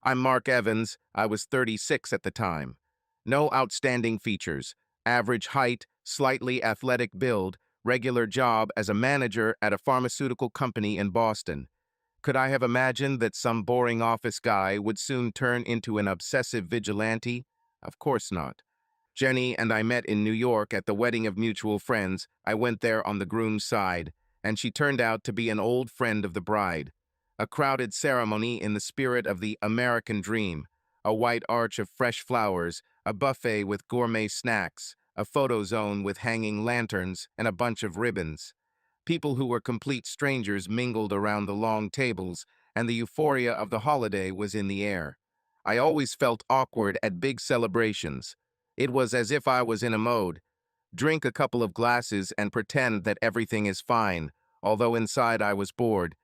I'm Mark Evans. I was 36 at the time. No outstanding features. Average height, slightly athletic build, regular job as a manager at a pharmaceutical company in Boston. Could I have imagined that some boring office guy would soon turn into an obsessive vigilante? Of course not. Jenny and I met in New York at the wedding of mutual friends. I went there on the groom's side, and she turned out to be an old friend of the bride. A crowded ceremony in the spirit of the American dream. A white arch of fresh flowers, a buffet with gourmet snacks, a photo zone with hanging lanterns, and a bunch of ribbons. People who were complete strangers mingled around the long tables, and the euphoria of the holiday was in the air. I always felt awkward at big celebrations. It was as if I was in a mode. Drink a couple of glasses and pretend that everything is fine, although inside I was bored.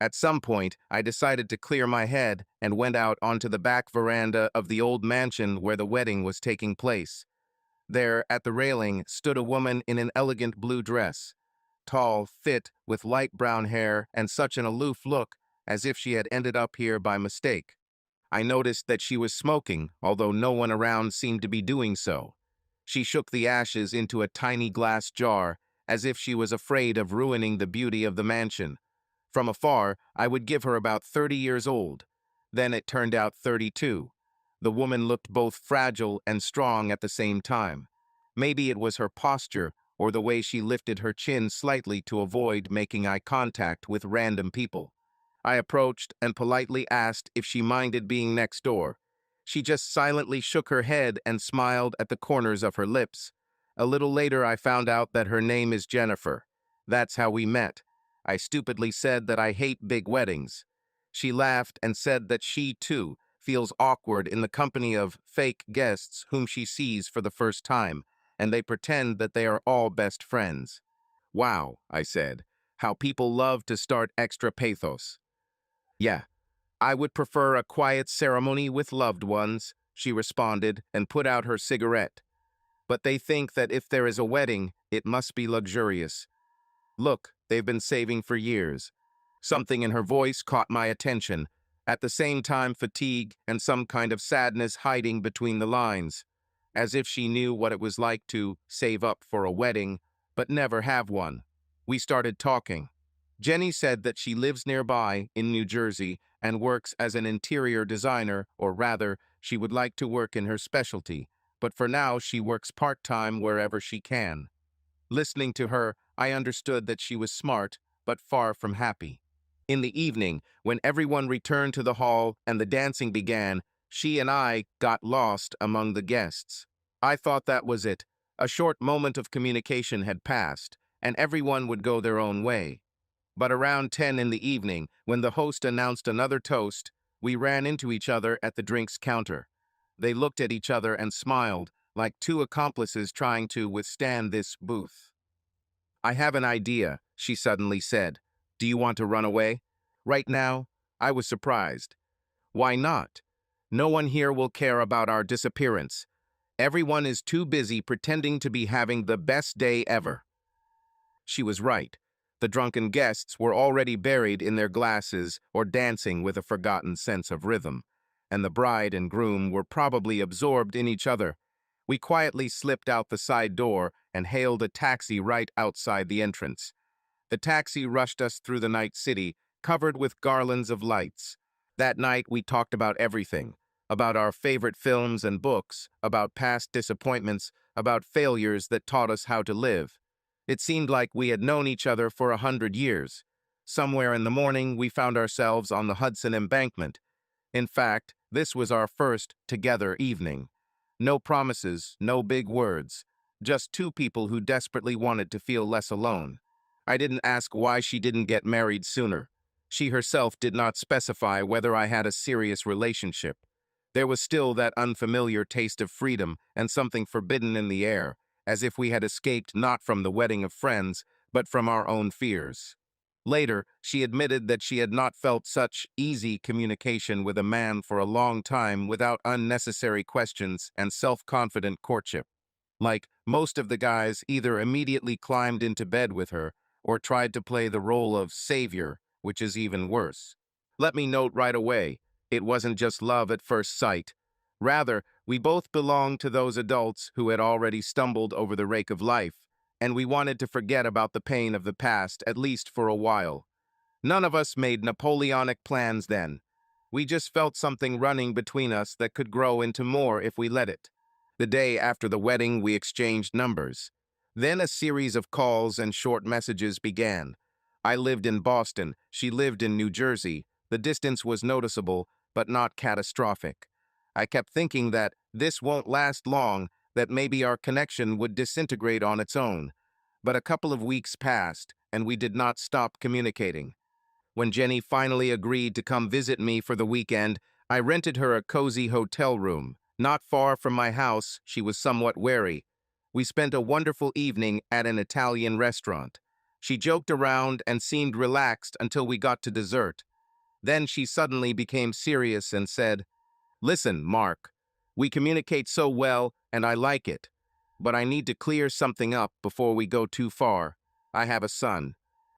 At some point, I decided to clear my head and went out onto the back veranda of the old mansion where the wedding was taking place. There, at the railing, stood a woman in an elegant blue dress. Tall, fit, with light brown hair and such an aloof look, as if she had ended up here by mistake. I noticed that she was smoking, although no one around seemed to be doing so. She shook the ashes into a tiny glass jar, as if she was afraid of ruining the beauty of the mansion. From afar, I would give her about 30 years old. Then it turned out 32. The woman looked both fragile and strong at the same time. Maybe it was her posture or the way she lifted her chin slightly to avoid making eye contact with random people. I approached and politely asked if she minded being next door. She just silently shook her head and smiled at the corners of her lips. A little later, I found out that her name is Jennifer. That's how we met. I stupidly said that I hate big weddings. She laughed and said that she, too, feels awkward in the company of fake guests whom she sees for the first time, and they pretend that they are all best friends. Wow, I said, how people love to start extra pathos. Yeah, I would prefer a quiet ceremony with loved ones, she responded and put out her cigarette. But they think that if there is a wedding, it must be luxurious. Look, they've been saving for years. Something in her voice caught my attention, at the same time fatigue and some kind of sadness hiding between the lines, as if she knew what it was like to save up for a wedding, but never have one. We started talking. Jenny said that she lives nearby in New Jersey and works as an interior designer, or rather, she would like to work in her specialty, but for now she works part-time wherever she can. Listening to her, I understood that she was smart, but far from happy. In the evening, when everyone returned to the hall and the dancing began, she and I got lost among the guests. I thought that was it. A short moment of communication had passed, and everyone would go their own way. But around 10 in the evening, when the host announced another toast, we ran into each other at the drinks counter. They looked at each other and smiled, like two accomplices trying to withstand this booth. I have an idea, she suddenly said. Do you want to run away? Right now? I was surprised. Why not? No one here will care about our disappearance. Everyone is too busy pretending to be having the best day ever. She was right. The drunken guests were already buried in their glasses or dancing with a forgotten sense of rhythm, and the bride and groom were probably absorbed in each other. We quietly slipped out the side door and hailed a taxi right outside the entrance. The taxi rushed us through the night city, covered with garlands of lights. That night we talked about everything, about our favorite films and books, about past disappointments, about failures that taught us how to live. It seemed like we had known each other for 100 years. Somewhere in the morning, we found ourselves on the Hudson Embankment. In fact, this was our first together evening. No promises, no big words. Just two people who desperately wanted to feel less alone. I didn't ask why she didn't get married sooner. She herself did not specify whether I had a serious relationship. There was still that unfamiliar taste of freedom and something forbidden in the air, as if we had escaped not from the wedding of friends, but from our own fears. Later, she admitted that she had not felt such easy communication with a man for a long time without unnecessary questions and self-confident courtship. Like, most of the guys either immediately climbed into bed with her or tried to play the role of savior, which is even worse. Let me note right away, It wasn't just love at first sight. Rather, we both belonged to those adults who had already stumbled over the rake of life, and we wanted to forget about the pain of the past, at least for a while. None of us made Napoleonic plans then. We just felt something running between us that could grow into more if we let it. The day after the wedding, we exchanged numbers. Then a series of calls and short messages began. I lived in Boston, she lived in New Jersey. The distance was noticeable, but not catastrophic. I kept thinking that this won't last long, that maybe our connection would disintegrate on its own. But a couple of weeks passed, and we did not stop communicating. When Jenny finally agreed to come visit me for the weekend, I rented her a cozy hotel room. Not far from my house, she was somewhat wary. We spent a wonderful evening at an Italian restaurant. She joked around and seemed relaxed until we got to dessert. Then she suddenly became serious and said, "Listen, Mark, we communicate so well and I like it, but I need to clear something up before we go too far. I have a son."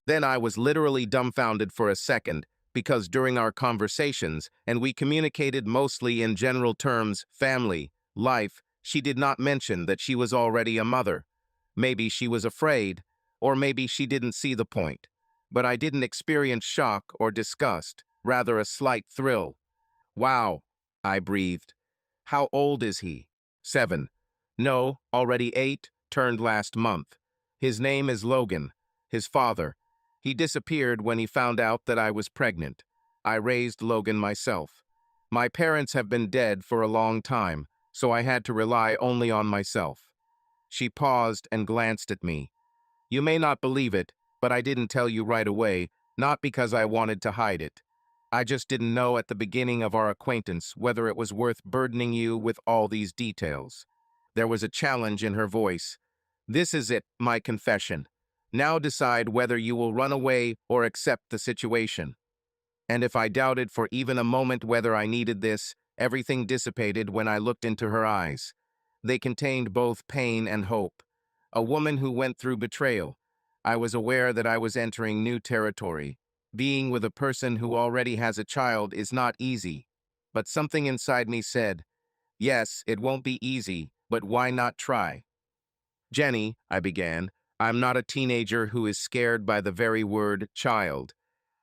Then I was literally dumbfounded for a second, because during our conversations, and we communicated mostly in general terms, family, life, she did not mention that she was already a mother. Maybe she was afraid, or maybe she didn't see the point. But I didn't experience shock or disgust, rather a slight thrill. "Wow," I breathed. "How old is he?" "7. No, already 8, turned last month. His name is Logan, his father. He disappeared when he found out that I was pregnant. I raised Logan myself. My parents have been dead for a long time, so I had to rely only on myself." She paused and glanced at me. "You may not believe it, but I didn't tell you right away, not because I wanted to hide it. I just didn't know at the beginning of our acquaintance whether it was worth burdening you with all these details." There was a challenge in her voice. "This is it, my confession. Now decide whether you will run away or accept the situation." And if I doubted for even a moment whether I needed this, everything dissipated when I looked into her eyes. They contained both pain and hope. A woman who went through betrayal. I was aware that I was entering new territory. Being with a person who already has a child is not easy. But something inside me said, yes, it won't be easy, but why not try? "Jenny," I began, "I'm not a teenager who is scared by the very word child.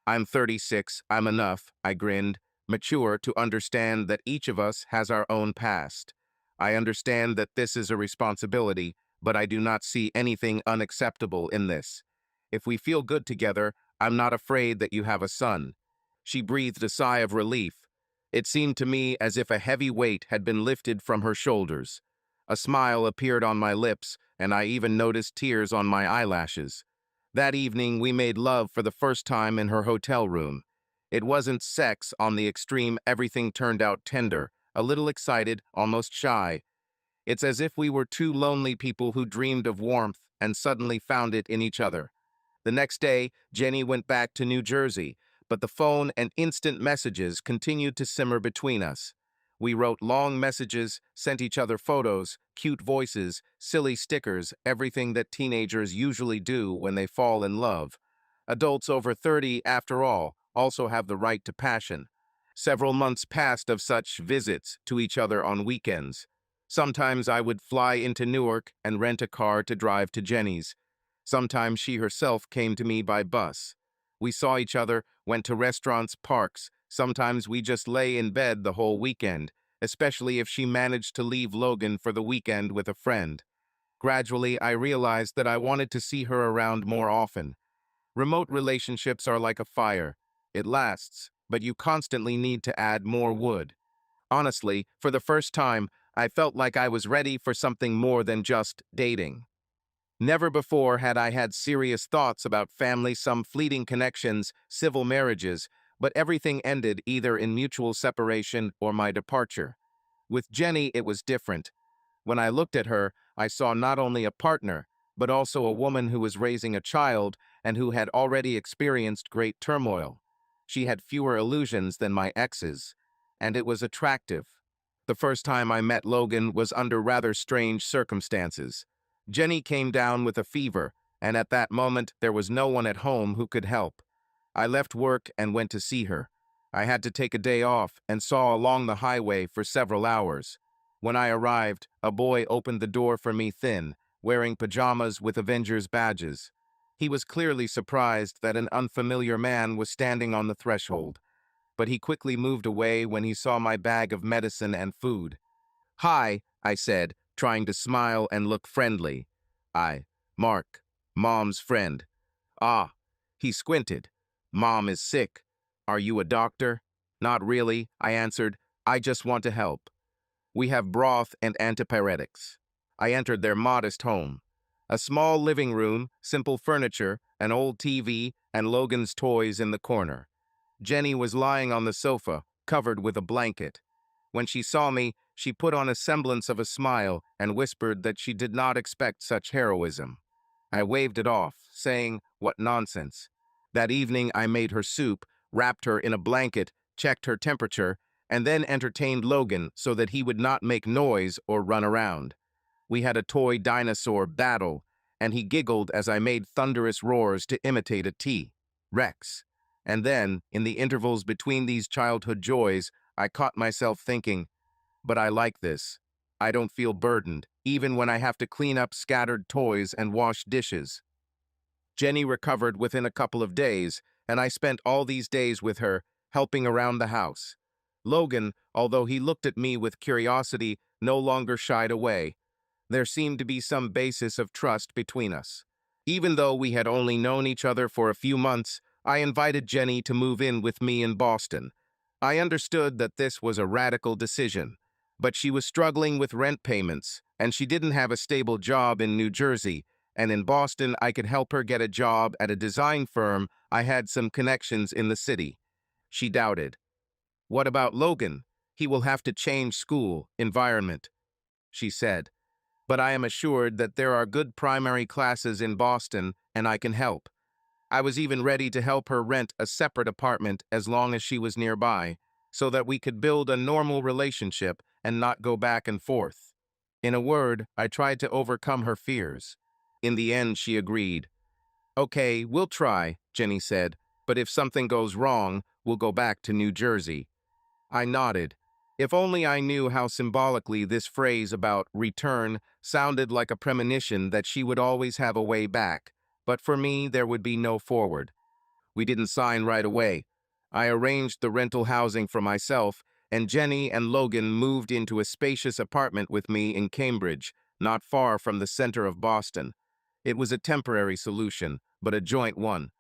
I'm 36, I'm enough," I grinned, "mature to understand that each of us has our own past. I understand that this is a responsibility, but I do not see anything unacceptable in this. If we feel good together, I'm not afraid that you have a son." She breathed a sigh of relief. It seemed to me as if a heavy weight had been lifted from her shoulders. A smile appeared on my lips, and I even noticed tears on my eyelashes. That evening, we made love for the first time in her hotel room. It wasn't sex on the extreme, everything turned out tender, a little excited, almost shy. It's as if we were two lonely people who dreamed of warmth and suddenly found it in each other. The next day, Jenny went back to New Jersey, but the phone and instant messages continued to simmer between us. We wrote long messages, sent each other photos, cute voices, silly stickers, everything that teenagers usually do when they fall in love. Adults over 30, after all, also have the right to passion. Several months passed of such visits to each other on weekends. Sometimes I would fly into Newark and rent a car to drive to Jenny's. Sometimes she herself came to me by bus. We saw each other, went to restaurants, parks. Sometimes we just lay in bed the whole weekend, especially if she managed to leave Logan for the weekend with a friend. Gradually, I realized that I wanted to see her around more often. Remote relationships are like a fire. It lasts, but you constantly need to add more wood. Honestly, for the first time, I felt like I was ready for something more than just dating. Never before had I had serious thoughts about family, some fleeting connections, civil marriages, but everything ended either in mutual separation or my departure. With Jenny, it was different. When I looked at her, I saw not only a partner, but also a woman who was raising a child and who had already experienced great turmoil. She had fewer illusions than my exes, and it was attractive. The first time I met Logan was under rather strange circumstances. Jenny came down with a fever, and at that moment there was no one at home who could help. I left work and went to see her. I had to take a day off and saw along the highway for several hours. When I arrived, a boy opened the door for me thin, wearing pajamas with Avengers badges. He was clearly surprised that an unfamiliar man was standing on the threshold, but he quickly moved away when he saw my bag of medicine and food. "Hi," I said, trying to smile and look friendly. Mark, Mom's friend." "Ah." He squinted. "Mom is sick. Are you a doctor?" "Not really," I answered. "I just want to help. We have broth and antipyretics." I entered their modest home. A small living room, simple furniture, an old TV, and Logan's toys in the corner. Jenny was lying on the sofa, covered with a blanket. When she saw me, she put on a semblance of a smile and whispered that she did not expect such heroism. I waved it off, saying, "What nonsense." That evening I made her soup, wrapped her in a blanket, checked her temperature, and then entertained Logan so that he would not make noise or run around. We had a toy dinosaur battle, and he giggled as I made thunderous roars to imitate a T-Rex. And then, in the intervals between these childhood joys, I caught myself thinking, but I like this. I don't feel burdened, even when I have to clean up scattered toys and wash dishes. Jenny recovered within a couple of days, and I spent all these days with her, helping around the house. Logan, although he looked at me with curiosity, no longer shied away. There seemed to be some basis of trust between us. Even though we had only known each other for a few months, I invited Jenny to move in with me in Boston. I understood that this was a radical decision, but she was struggling with rent payments, and she didn't have a stable job in New Jersey, and in Boston I could help her get a job at a design firm. I had some connections in the city. She doubted. "What about Logan? He will have to change school, environment," she said. "But I am assured that there are good primary classes in Boston, and I can help." I was even ready to help her rent a separate apartment as long as she was nearby, so that we could build a normal relationship and not go back and forth. In a word, I tried to overcome her fears. In the end, she agreed. "Okay, we'll try," Jenny said, "but if something goes wrong, we'll go back to New Jersey." I nodded. If only I knew how symbolically this phrase about return sounded like a premonition that she would always have a way back, but for me there would be no forward. We didn't sign right away. I arranged the rental housing for myself, and Jenny and Logan moved into a spacious apartment with me in Cambridge, not far from the center of Boston. It was a temporary solution, but a joint one.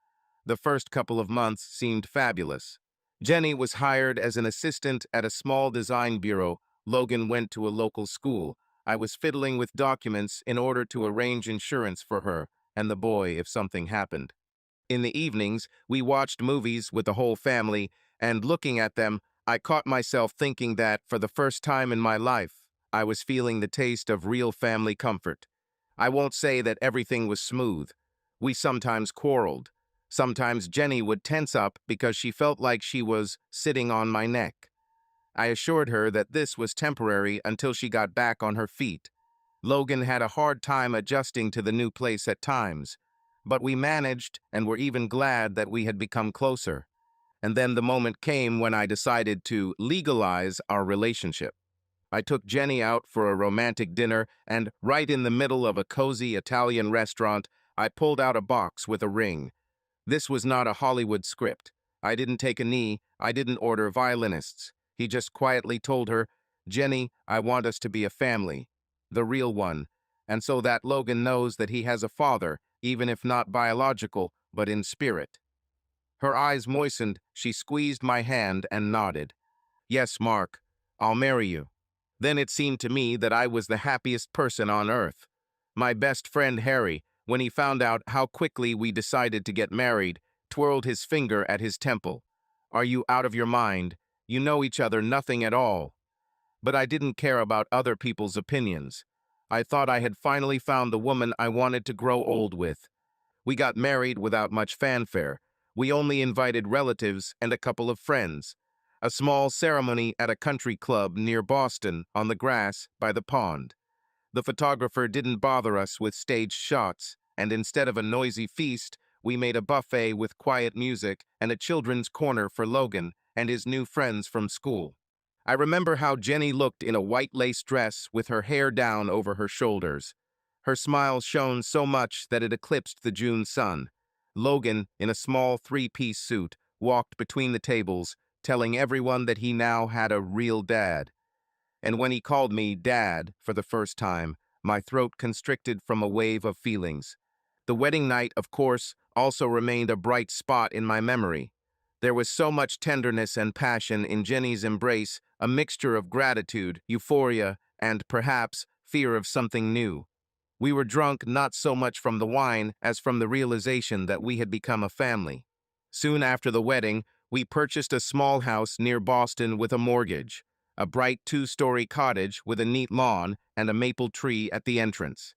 The first couple of months seemed fabulous. Jenny was hired as an assistant at a small design bureau. Logan went to a local school. I was fiddling with documents in order to arrange insurance for her and the boy if something happened. In the evenings, we watched movies with the whole family, and looking at them, I caught myself thinking that, for the first time in my life, I was feeling the taste of real family comfort. I won't say that everything was smooth. We sometimes quarreled. Sometimes Jenny would tense up because she felt like she was sitting on my neck. I assured her that this was temporary until she got back on her feet. Logan had a hard time adjusting to the new place at times, but we managed and were even glad that we had become closer. And then the moment came when I decided to legalize our relationship. I took Jenny out for a romantic dinner, and right in the middle of a cozy Italian restaurant, I pulled out a box with a ring. This was not a Hollywood script. I didn't take a knee, I didn't order violinists. He just quietly told her, "Jenny, I want us to be a family, the real one, and so that Logan knows that he has a father, even if not biological, but in spirit." Her eyes moistened, she squeezed my hand and nodded. "Yes, Mark, I'll marry you." Then it seemed to me that I was the happiest person on earth. My best friend Harry, when he found out how quickly we decided to get married, twirled his finger at his temple. "Are you out of your mind? You know each other nothing at all." But I didn't care about other people's opinions. I thought I had finally found the woman I wanted to grow old with. We got married without much fanfare. We only invited relatives and a couple of friends. A small ceremony at a country club near Boston on the grass by the pond. The photographer didn't bother us with staged shots, and instead of a noisy feast, we made a buffet with quiet music and a children's corner for Logan, and his new friends from school. I remember how Jenny looked in a white lace dress with her hair down over her shoulders. Her smile shone so much that it eclipsed the June sun. Logan, in a small three-piece suit, walked between the tables, telling everyone that he now had a real dad. And when he called me Dad for the first time, my throat constricted from a wave of feelings. The wedding night, of course, also remained a bright spot in my memory. There was so much tenderness and passion in Jenny's embrace, a mixture of gratitude, euphoria, and perhaps fear of something new. We were drunk not so much from the wine as from the realization that we had become a family. Soon after the wedding, we purchased a small house near Boston with a mortgage, a bright two-story cottage with a neat lawn and a maple tree at the entrance.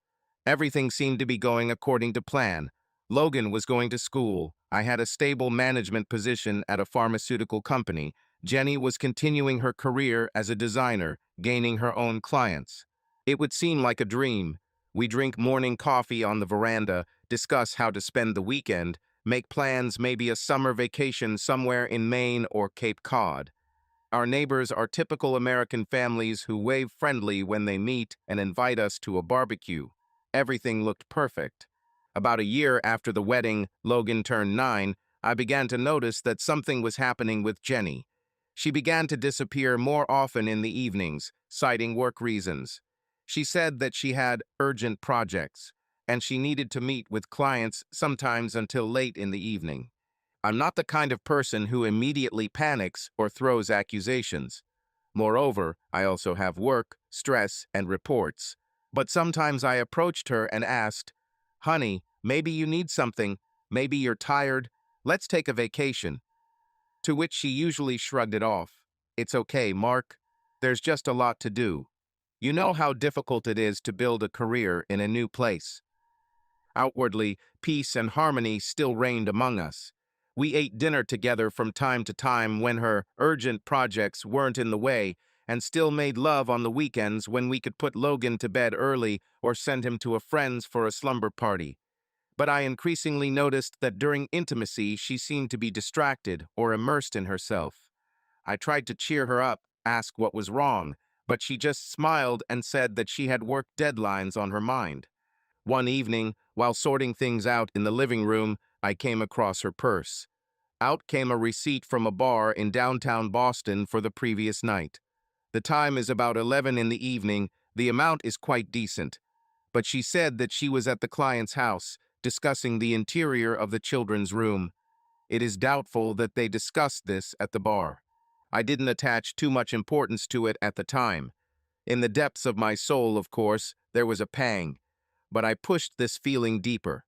Everything seemed to be going according to plan. Logan was going to school. I had a stable management position at a pharmaceutical company. Jenny was continuing her career as a designer, gaining her own clients. It would seem like a dream. We drink morning coffee on the veranda, discuss how to spend the weekend, make plans, maybe a summer vacation somewhere in Maine or Cape Cod. Our neighbors are typical American families who wave friendly when they meet and invite us to a barbecue. Everything looked perfect. About a year after the wedding, Logan turned 9, I began to notice that something was happening with Jenny. She began to disappear more often in the evenings, citing work reasons. She said that she had urgent projects, and she needed to meet with clients sometimes until late in the evening. I'm not the kind of person who immediately panics or throws accusations. Moreover, I also have work, stress, and reports. But sometimes I approached her and asked, "Honey, maybe you need something. Maybe you're tired. Let's take a vacation." To which she usually shrugged it off. "It's okay, Mark. There's just a lot to do. You know how difficult it is to build a career in a new place." Outwardly, peace and harmony still reigned among us. We ate dinner together from time to time when her urgent projects weren't in the way, and still made love on the weekends when we could put Logan to bed early or send him to a friend's for a slumber party. But I increasingly noticed that during intimacy she seemed to be distracted or immersed in herself. I tried to cheer her up, ask what was wrong, but she just smiled and said that she had work deadlines on her mind. One evening, while sorting things out in the living room, I came across her purse. Out came a receipt from a bar in downtown Boston for the previous night. The time is about 11 in the evening. The amount is quite decent. But she said that she was at the client's house, discussing the interior of the children's room. It is doubtful that they discussed this at the bar. I didn't attach too much importance to it at the time. In the depths of my soul, of course, there was a pang. But I pushed this feeling deeper.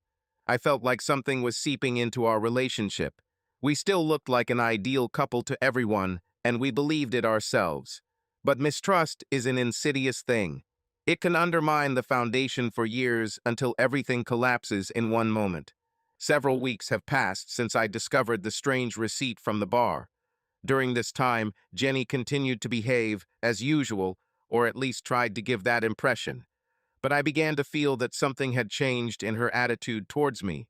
I felt like something was seeping into our relationship. We still looked like an ideal couple to everyone, and we believed it ourselves. But mistrust is an insidious thing. It can undermine the foundation for years until everything collapses in one moment. Several weeks have passed since I discovered the strange receipt from the bar. During this time, Jenny continued to behave as usual, or at least tried to give that impression. But I began to feel that something had changed in her attitude towards me.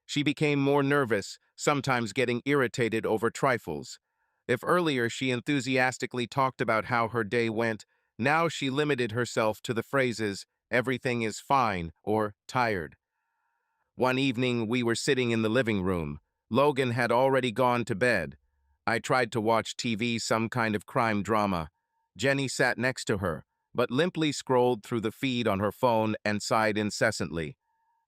She became more nervous, sometimes getting irritated over trifles. If earlier she enthusiastically talked about how her day went, now she limited herself to the phrases, "everything is fine," or "tired." One evening, we were sitting in the living room. Logan had already gone to bed. I tried to watch TV, some kind of crime drama. Jenny sat next to her, but limply scrolled through the feed on her phone and sighed incessantly.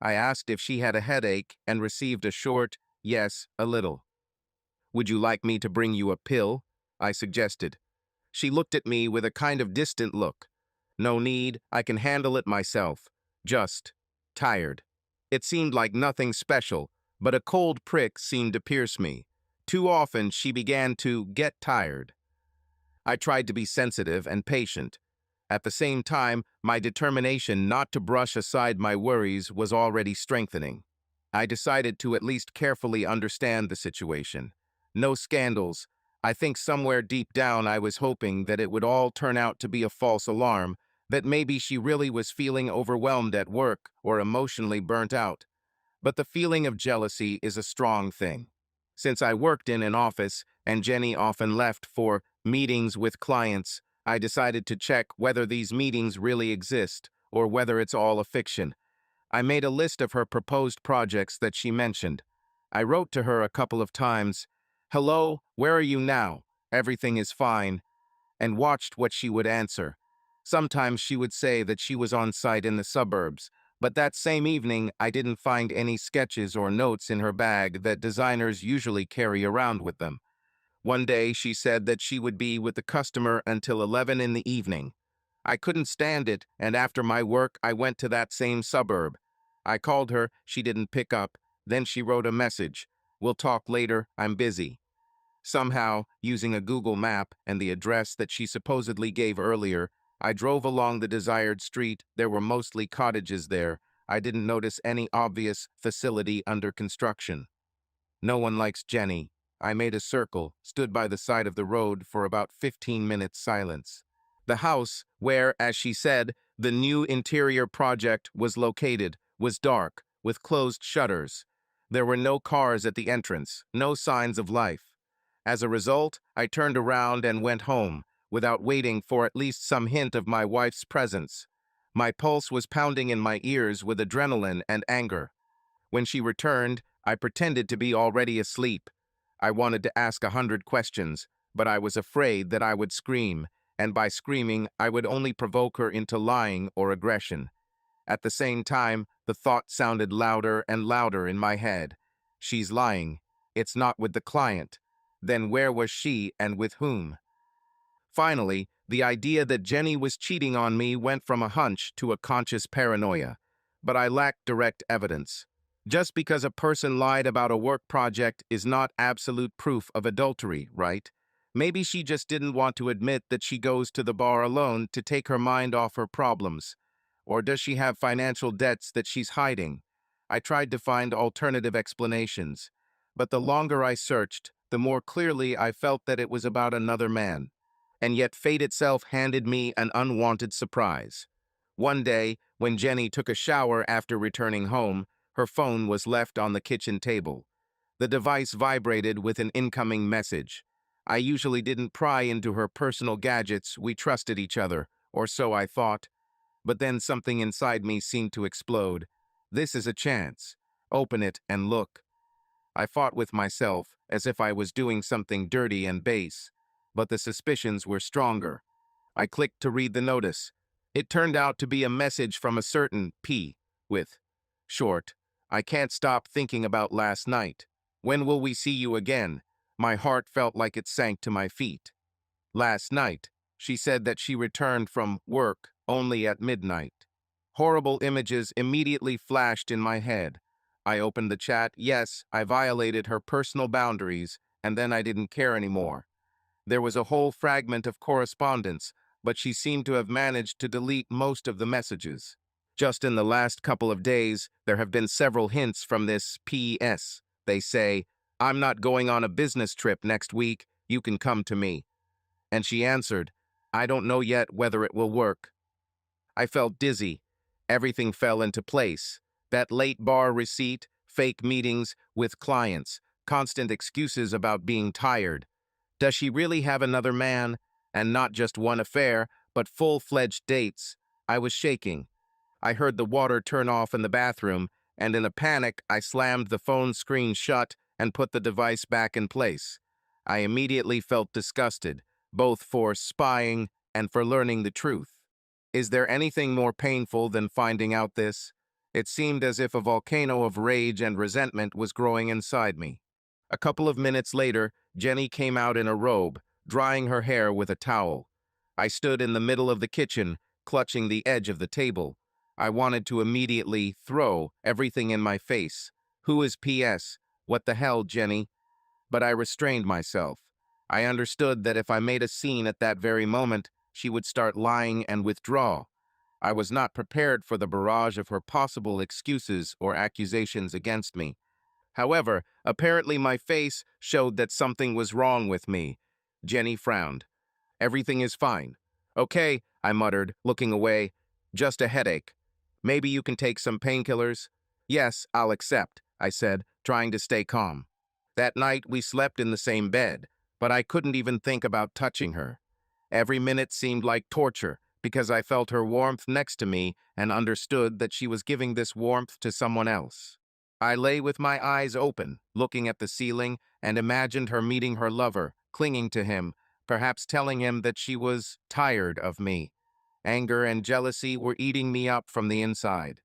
I asked if she had a headache and received a short, "Yes, a little." "Would you like me to bring you a pill?" I suggested. She looked at me with a kind of distant look. "No need, I can handle it myself. Just tired." It seemed like nothing special, but a cold prick seemed to pierce me. Too often she began to get tired. I tried to be sensitive and patient. At the same time, my determination not to brush aside my worries was already strengthening. I decided to at least carefully understand the situation. No scandals. I think somewhere deep down I was hoping that it would all turn out to be a false alarm, that maybe she really was feeling overwhelmed at work or emotionally burnt out. But the feeling of jealousy is a strong thing. Since I worked in an office, and Jenny often left for meetings with clients. I decided to check whether these meetings really exist or whether it's all a fiction. I made a list of her proposed projects that she mentioned. I wrote to her a couple of times, "Hello, where are you now? Everything is fine," and watched what she would answer. Sometimes she would say that she was on site in the suburbs, but that same evening I didn't find any sketches or notes in her bag that designers usually carry around with them. One day she said that she would be with the customer until 11 in the evening. I couldn't stand it, and after my work I went to that same suburb. I called her, she didn't pick up, then she wrote a message. "We'll talk later, I'm busy." Somehow, using a Google map and the address that she supposedly gave earlier, I drove along the desired street. There were mostly cottages there. I didn't notice any obvious facility under construction. No one likes Jenny. I made a circle, stood by the side of the road for about 15 minutes silence. The house, where, as she said, the new interior project was located, was dark, with closed shutters. There were no cars at the entrance, no signs of life. As a result, I turned around and went home, without waiting for at least some hint of my wife's presence. My pulse was pounding in my ears with adrenaline and anger. When she returned, I pretended to be already asleep. I wanted to ask 100 questions, but I was afraid that I would scream, and by screaming, I would only provoke her into lying or aggression. At the same time, the thought sounded louder and louder in my head. She's lying. It's not with the client. Then where was she and with whom? Finally, the idea that Jenny was cheating on me went from a hunch to a conscious paranoia. But I lacked direct evidence. Just because a person lied about a work project is not absolute proof of adultery, right? Maybe she just didn't want to admit that she goes to the bar alone to take her mind off her problems. Or does she have financial debts that she's hiding? I tried to find alternative explanations. But the longer I searched, the more clearly I felt that it was about another man. And yet fate itself handed me an unwanted surprise. One day, when Jenny took a shower after returning home, her phone was left on the kitchen table. The device vibrated with an incoming message. I usually didn't pry into her personal gadgets. We trusted each other, or so I thought. But then something inside me seemed to explode. This is a chance. Open it and look. I fought with myself, as if I was doing something dirty and base. But the suspicions were stronger. I clicked to read the notice. It turned out to be a message from a certain P, with, "Short, I can't stop thinking about last night. When will we see you again?" My heart felt like it sank to my feet. Last night, she said that she returned from work only at midnight. Horrible images immediately flashed in my head. I opened the chat. Yes, I violated her personal boundaries, and then I didn't care anymore. There was a whole fragment of correspondence, but she seemed to have managed to delete most of the messages. Just in the last couple of days, there have been several hints from this PS. They say, "I'm not going on a business trip next week. You can come to me." And she answered, "I don't know yet whether it will work." I felt dizzy. Everything fell into place. That late bar receipt, fake meetings with clients, constant excuses about being tired. Does she really have another man? And not just one affair, but full-fledged dates? I was shaking. I heard the water turn off in the bathroom, and in a panic, I slammed the phone screen shut and put the device back in place. I immediately felt disgusted, both for spying and for learning the truth. Is there anything more painful than finding out this? It seemed as if a volcano of rage and resentment was growing inside me. A couple of minutes later, Jenny came out in a robe, drying her hair with a towel. I stood in the middle of the kitchen, clutching the edge of the table. I wanted to immediately throw everything in my face. Who is PS? What the hell, Jenny? But I restrained myself. I understood that if I made a scene at that very moment, she would start lying and withdraw. I was not prepared for the barrage of her possible excuses or accusations against me. However, apparently my face showed that something was wrong with me. Jenny frowned. "Everything is fine." "Okay," I muttered, looking away. "Just a headache. Maybe you can take some painkillers?" "Yes, I'll accept," I said, trying to stay calm. That night, we slept in the same bed. but I couldn't even think about touching her. Every minute seemed like torture because I felt her warmth next to me and understood that she was giving this warmth to someone else. I lay with my eyes open, looking at the ceiling, and imagined her meeting her lover, clinging to him, perhaps telling him that she was tired of me. Anger and jealousy were eating me up from the inside.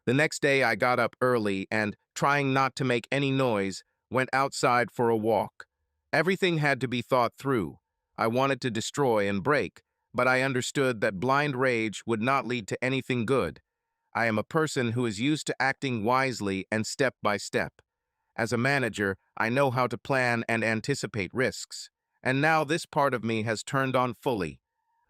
The next day I got up early and, trying not to make any noise, went outside for a walk. Everything had to be thought through. I wanted to destroy and break, but I understood that blind rage would not lead to anything good. I am a person who is used to acting wisely and step by step. As a manager, I know how to plan and anticipate risks. And now this part of me has turned on fully.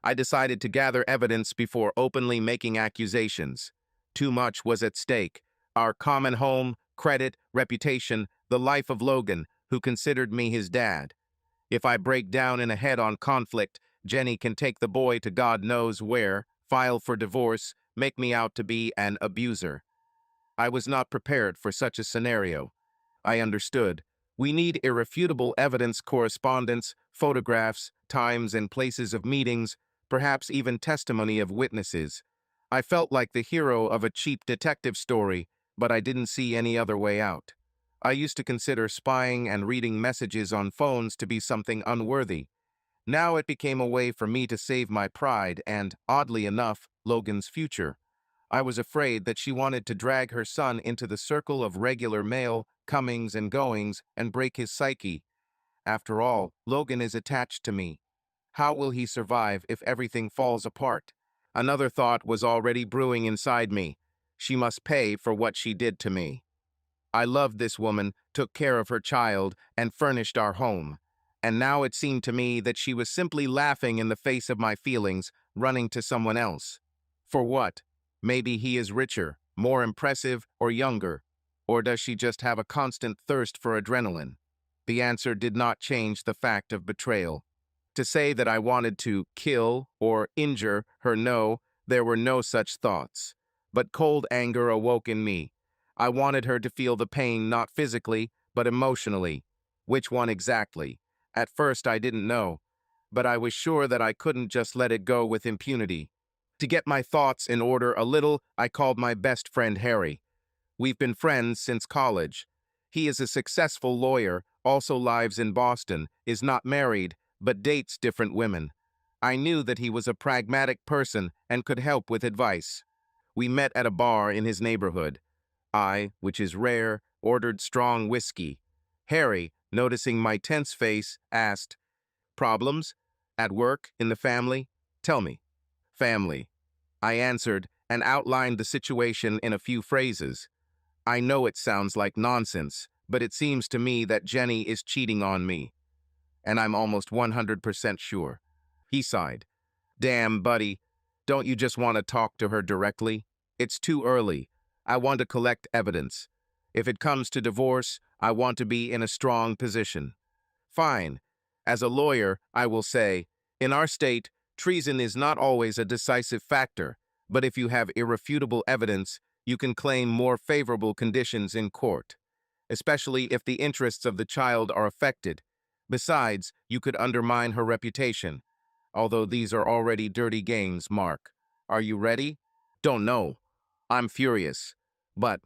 I decided to gather evidence before openly making accusations. Too much was at stake. Our common home, credit, reputation, the life of Logan, who considered me his dad. If I break down in a head-on conflict, Jenny can take the boy to God knows where, file for divorce, make me out to be an abuser. I was not prepared for such a scenario. I understood. We need irrefutable evidence, correspondence, photographs, times and places of meetings, perhaps even testimony of witnesses. I felt like the hero of a cheap detective story, but I didn't see any other way out. I used to consider spying and reading messages on phones to be something unworthy. Now it became a way for me to save my pride and, oddly enough, Logan's future. I was afraid that she wanted to drag her son into the circle of regular male comings and goings and break his psyche. After all, Logan is attached to me. How will he survive if everything falls apart? Another thought was already brewing inside me. She must pay for what she did to me. I loved this woman, took care of her child, and furnished our home. And now it seemed to me that she was simply laughing in the face of my feelings, running to someone else. For what? Maybe he is richer, more impressive, or younger. Or does she just have a constant thirst for adrenaline? The answer did not change the fact of betrayal. To say that I wanted to kill or injure her, no, there were no such thoughts. But cold anger awoke in me. I wanted her to feel the pain not physically, but emotionally. Which one exactly? At first I didn't know, but I was sure that I couldn't just let it go with impunity. To get my thoughts in order a little, I called my best friend Harry. We've been friends since college. He is a successful lawyer, also lives in Boston, is not married, but dates different women. I knew that he was a pragmatic person and could help with advice. We met at a bar in his neighborhood. I, which is rare, ordered strong whiskey. Harry, noticing my tense face, asked, "Problems? At work? In the family? Tell me." "Family." I answered and outlined the situation in a few phrases. "I know it sounds like nonsense, but it seems to me that Jenny is cheating on me. And I'm almost 100% sure." He sighed. "Damn, buddy. Don't you just want to talk to her directly? It's too early. I want to collect evidence. If it comes to divorce, I want to be in a strong position." "Fine. As a lawyer, I will say, in our state, treason is not always a decisive factor, but if you have irrefutable evidence, you can claim more favorable conditions in court, especially if the interests of the child are affected. Besides, you could undermine her reputation. Although these are already dirty games, Mark. Are you ready?" "Don't know. I'm furious. But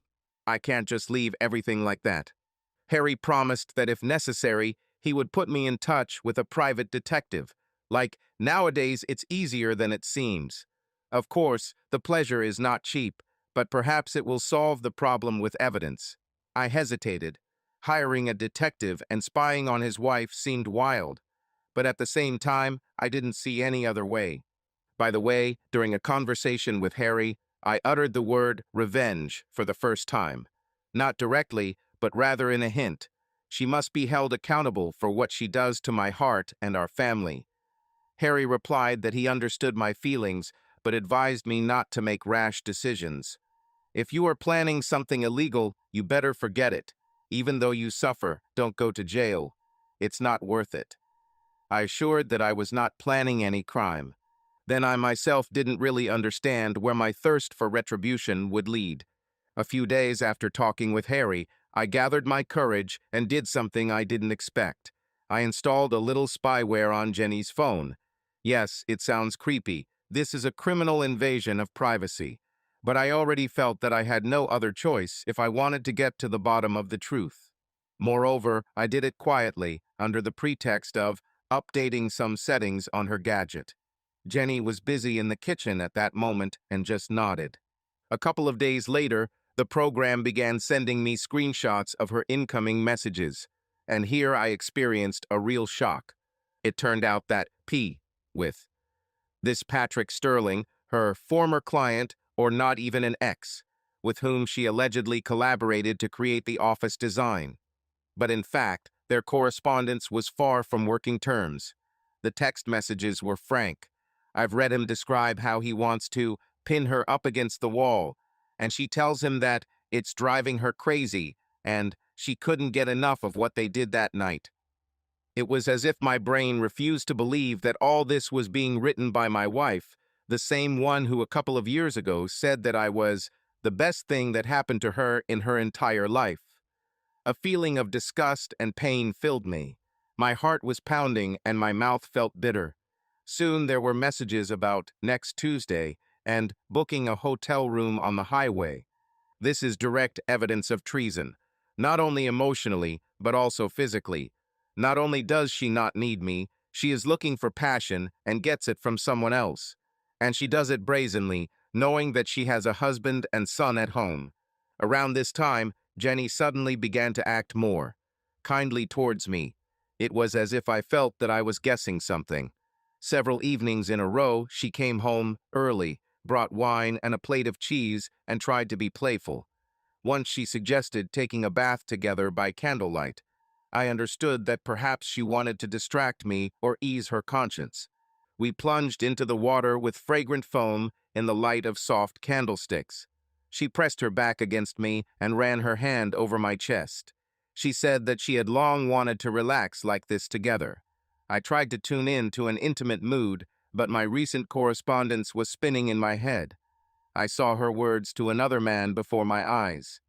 I can't just leave everything like that." Harry promised that if necessary, he would put me in touch with a private detective. Like, nowadays it's easier than it seems. Of course, the pleasure is not cheap, but perhaps it will solve the problem with evidence. I hesitated. Hiring a detective and spying on his wife seemed wild, but at the same time, I didn't see any other way. By the way, during a conversation with Harry, I uttered the word revenge for the first time. Not directly, but rather in a hint. She must be held accountable for what she does to my heart and our family. Harry replied that he understood my feelings, but advised me not to make rash decisions. "If you are planning something illegal, you better forget it. Even though you suffer, don't go to jail. It's not worth it." I assured that I was not planning any crime. Then I myself didn't really understand where my thirst for retribution would lead. A few days after talking with Harry, I gathered my courage and did something I didn't expect. I installed a little spyware on Jenny's phone. Yes, it sounds creepy. This is a criminal invasion of privacy. But I already felt that I had no other choice if I wanted to get to the bottom of the truth. Moreover, I did it quietly, under the pretext of updating some settings on her gadget. Jenny was busy in the kitchen at that moment and just nodded. A couple of days later, the program began sending me screenshots of her incoming messages, and here I experienced a real shock. It turned out that with this Patrick Sterling, her former client, or not even an ex, with whom she allegedly collaborated to create the office design. But in fact, their correspondence was far from working terms. The text messages were frank. I've read him describe how he wants to pin her up against the wall, and she tells him that it's driving her crazy, and she couldn't get enough of what they did that night. It was as if my brain refused to believe that all this was being written by my wife, the same one who a couple of years ago said that I was the best thing that happened to her in her entire life. A feeling of disgust and pain filled me. My heart was pounding and my mouth felt bitter. Soon there were messages about next Tuesday and booking a hotel room on the highway. This is direct evidence of treason, not only emotionally, but also physically. Not only does she not need me, she is looking for passion and gets it from someone else. And she does it brazenly, knowing that she has a husband and son at home. Around this time, Jenny suddenly began to act more kindly towards me. It was as if I felt that I was guessing something. Several evenings in a row, she came home early, brought wine and a plate of cheese, and tried to be playful. Once she suggested taking a bath together by candlelight. I understood that perhaps she wanted to distract me or ease her conscience. We plunged into the water with fragrant foam in the light of soft candlesticks. She pressed her back against me and ran her hand over my chest. She said that she had long wanted to relax like this together. I tried to tune in to an intimate mood, but my recent correspondence was spinning in my head. I saw her words to another man before my eyes.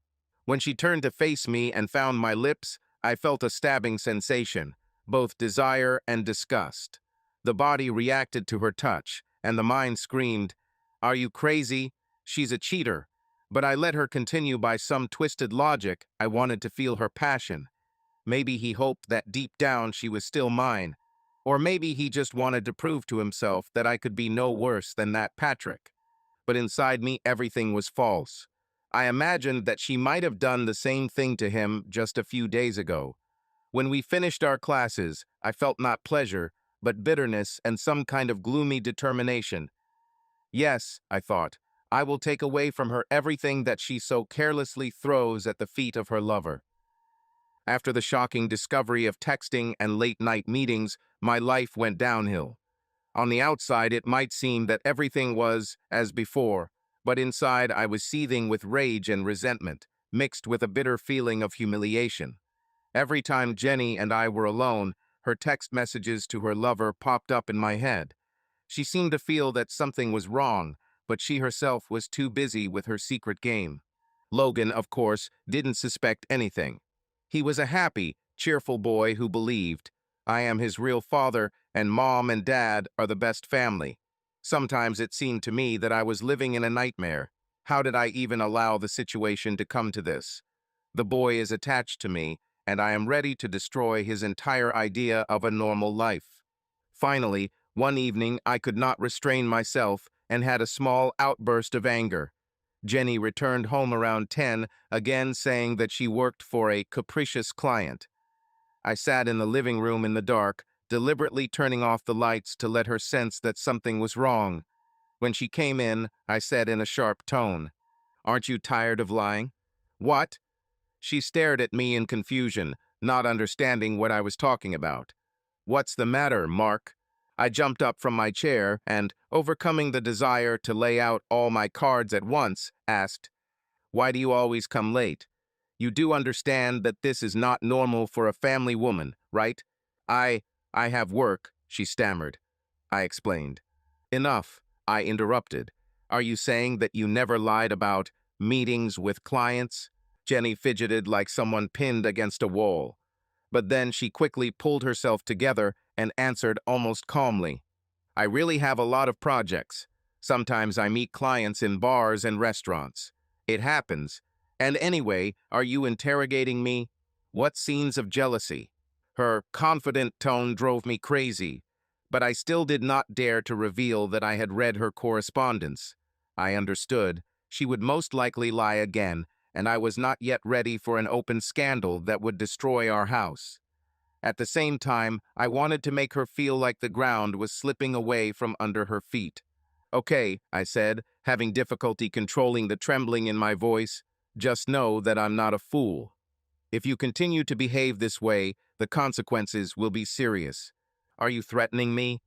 When she turned to face me and found my lips, I felt a stabbing sensation, both desire and disgust. The body reacted to her touch, and the mind screamed, "Are you crazy? She's a cheater." But I let her continue by some twisted logic. I wanted to feel her passion. Maybe he hoped that deep down she was still mine. Or maybe he just wanted to prove to himself that I could be no worse than that Patrick. But inside me, everything was false. I imagined that she might have done the same thing to him just a few days ago. When we finished our classes, I felt not pleasure, but bitterness and some kind of gloomy determination. Yes, I thought, I will take away from her everything that she so carelessly throws at the feet of her lover. After the shocking discovery of texting and late-night meetings, my life went downhill. On the outside, it might seem that everything was as before, but inside I was seething with rage and resentment, mixed with a bitter feeling of humiliation. Every time Jenny and I were alone, her text messages to her lover popped up in my head. She seemed to feel that something was wrong, but she herself was too busy with her secret game. Logan, of course, didn't suspect anything. He was a happy, cheerful boy who believed, I am his real father, and Mom and Dad are the best family. Sometimes it seemed to me that I was living in a nightmare. How did I even allow the situation to come to this? The boy is attached to me, and I am ready to destroy his entire idea of a normal life. Finally, one evening I could not restrain myself and had a small outburst of anger. Jenny returned home around 10, again saying that she worked for a capricious client. I sat in the living room in the dark, deliberately turning off the lights to let her sense that something was wrong. When she came in, I said in a sharp tone, "Aren't you tired of lying?" "What?" She stared at me in confusion, not understanding what I was talking about. "What's the matter, Mark?" I jumped up from my chair and, overcoming the desire to lay out all my cards at once, asked, "Why do you always come late? You do understand that this is not normal for a family woman, right?" I have work," she stammered. I explained. "Enough," I interrupted. "Are you saying that you never lied about meetings with clients?" Jenny fidgeted like someone pinned against a wall. But then she quickly pulled herself together and answered almost calmly, "I really have a lot of projects. Sometimes I meet clients in bars and restaurants. It happens. And anyway, are you interrogating me? What scenes of jealousy?" Her confident tone drove me crazy, but I still did not dare to reveal that I had read her correspondence. I understood. She would most likely lie again, and I was not yet ready for an open scandal that would destroy our house. At the same time, I wanted to make her feel like the ground was slipping away from under her feet. "Okay," I said, having difficulty controlling the trembling in my voice. "Just know that I'm not a fool. If you continue to behave this way, the consequences will be serious. Are you threatening me?"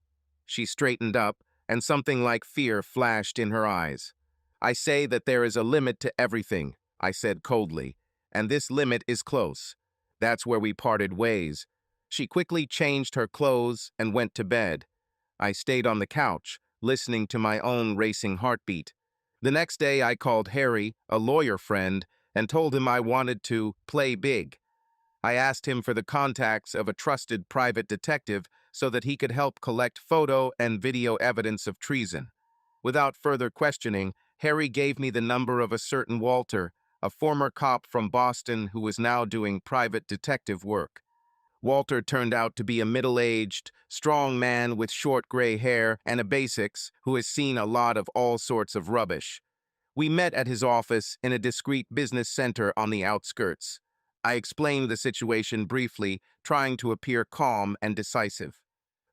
She straightened up, and something like fear flashed in her eyes. "I say that there is a limit to everything," I said coldly, "and this limit is close. That's where we parted ways." She quickly changed her clothes and went to bed. I stayed on the couch, listening to my own racing heartbeat. The next day I called Harry, a lawyer friend, and told him I wanted to play big. I asked him for the contacts of a trusted private detective so that he could help collect photo and video evidence of treason. Without further questioning, Harry gave me the number of a certain Walter, a former cop from Boston who was now doing private detective work. Walter turned out to be a middle-aged, strong man with short gray hair and a basics who has seen a lot of all sorts of rubbish. We met at his office in a discreet business center on the outskirts. I explained the situation briefly, trying to appear calm and decisive.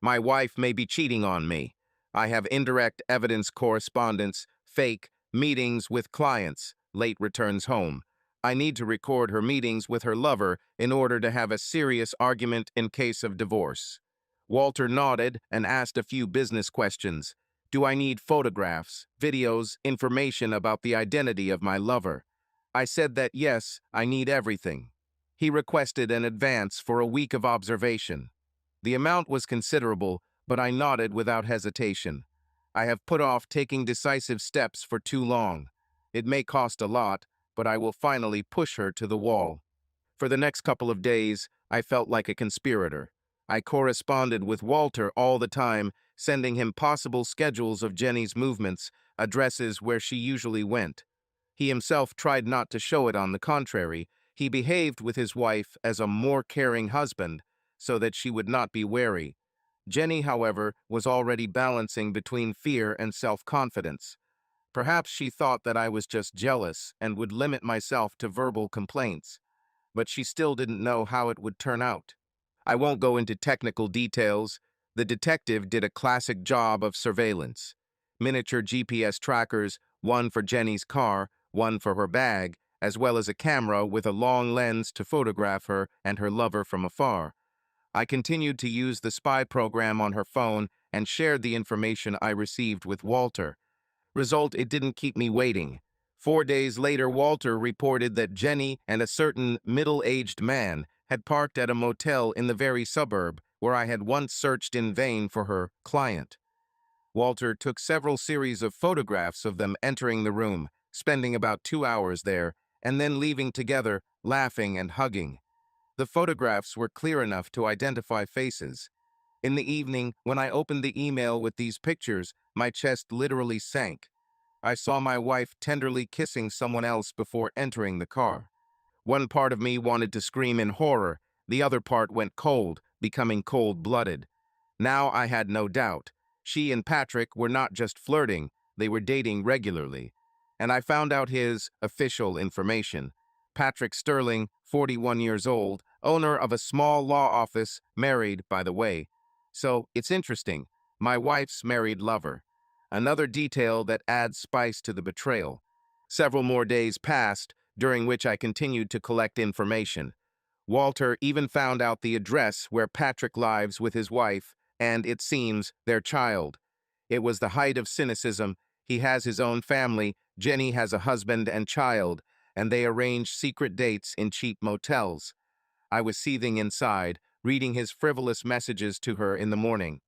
"My wife may be cheating on me. I have indirect evidence correspondence, fake, meetings with clients, late returns home. I need to record her meetings with her lover in order to have a serious argument in case of divorce." Walter nodded and asked a few business questions. "Do I need photographs, videos, information about the identity of my lover?" I said that yes, I need everything. He requested an advance for a week of observation. The amount was considerable, but I nodded without hesitation. I have put off taking decisive steps for too long. It may cost a lot, but I will finally push her to the wall. For the next couple of days, I felt like a conspirator. I corresponded with Walter all the time, sending him possible schedules of Jenny's movements, addresses where she usually went. He himself tried not to show it. On the contrary, he behaved with his wife as a more caring husband, so that she would not be wary. Jenny, however, was already balancing between fear and self-confidence. Perhaps she thought that I was just jealous and would limit myself to verbal complaints, but she still didn't know how it would turn out. I won't go into technical details. The detective did a classic job of surveillance. Miniature GPS trackers, one for Jenny's car, one for her bag, as well as a camera with a long lens to photograph her and her lover from afar. I continued to use the spy program on her phone and shared the information I received with Walter. Result, it didn't keep me waiting. 4 days later, Walter reported that Jenny and a certain middle-aged man had parked at a motel in the very suburb where I had once searched in vain for her client. Walter took several series of photographs of them entering the room, spending about 2 hours there, and then leaving together, laughing and hugging. The photographs were clear enough to identify faces. In the evening, when I opened the email with these pictures, my chest literally sank. I saw my wife tenderly kissing someone else before entering the car. One part of me wanted to scream in horror. The other part went cold, becoming cold-blooded. Now I had no doubt. She and Patrick were not just flirting, they were dating regularly. And I found out his official information. Patrick Sterling, 41 years old, owner of a small law office, married, by the way. So, it's interesting. My wife's married lover. Another detail that adds spice to the betrayal. Several more days passed, during which I continued to collect information. Walter even found out the address where Patrick lives with his wife and, it seems, their child. It was the height of cynicism. He has his own family, Jenny has a husband and child, and they arrange secret dates in cheap motels. I was seething inside, reading his frivolous messages to her in the morning.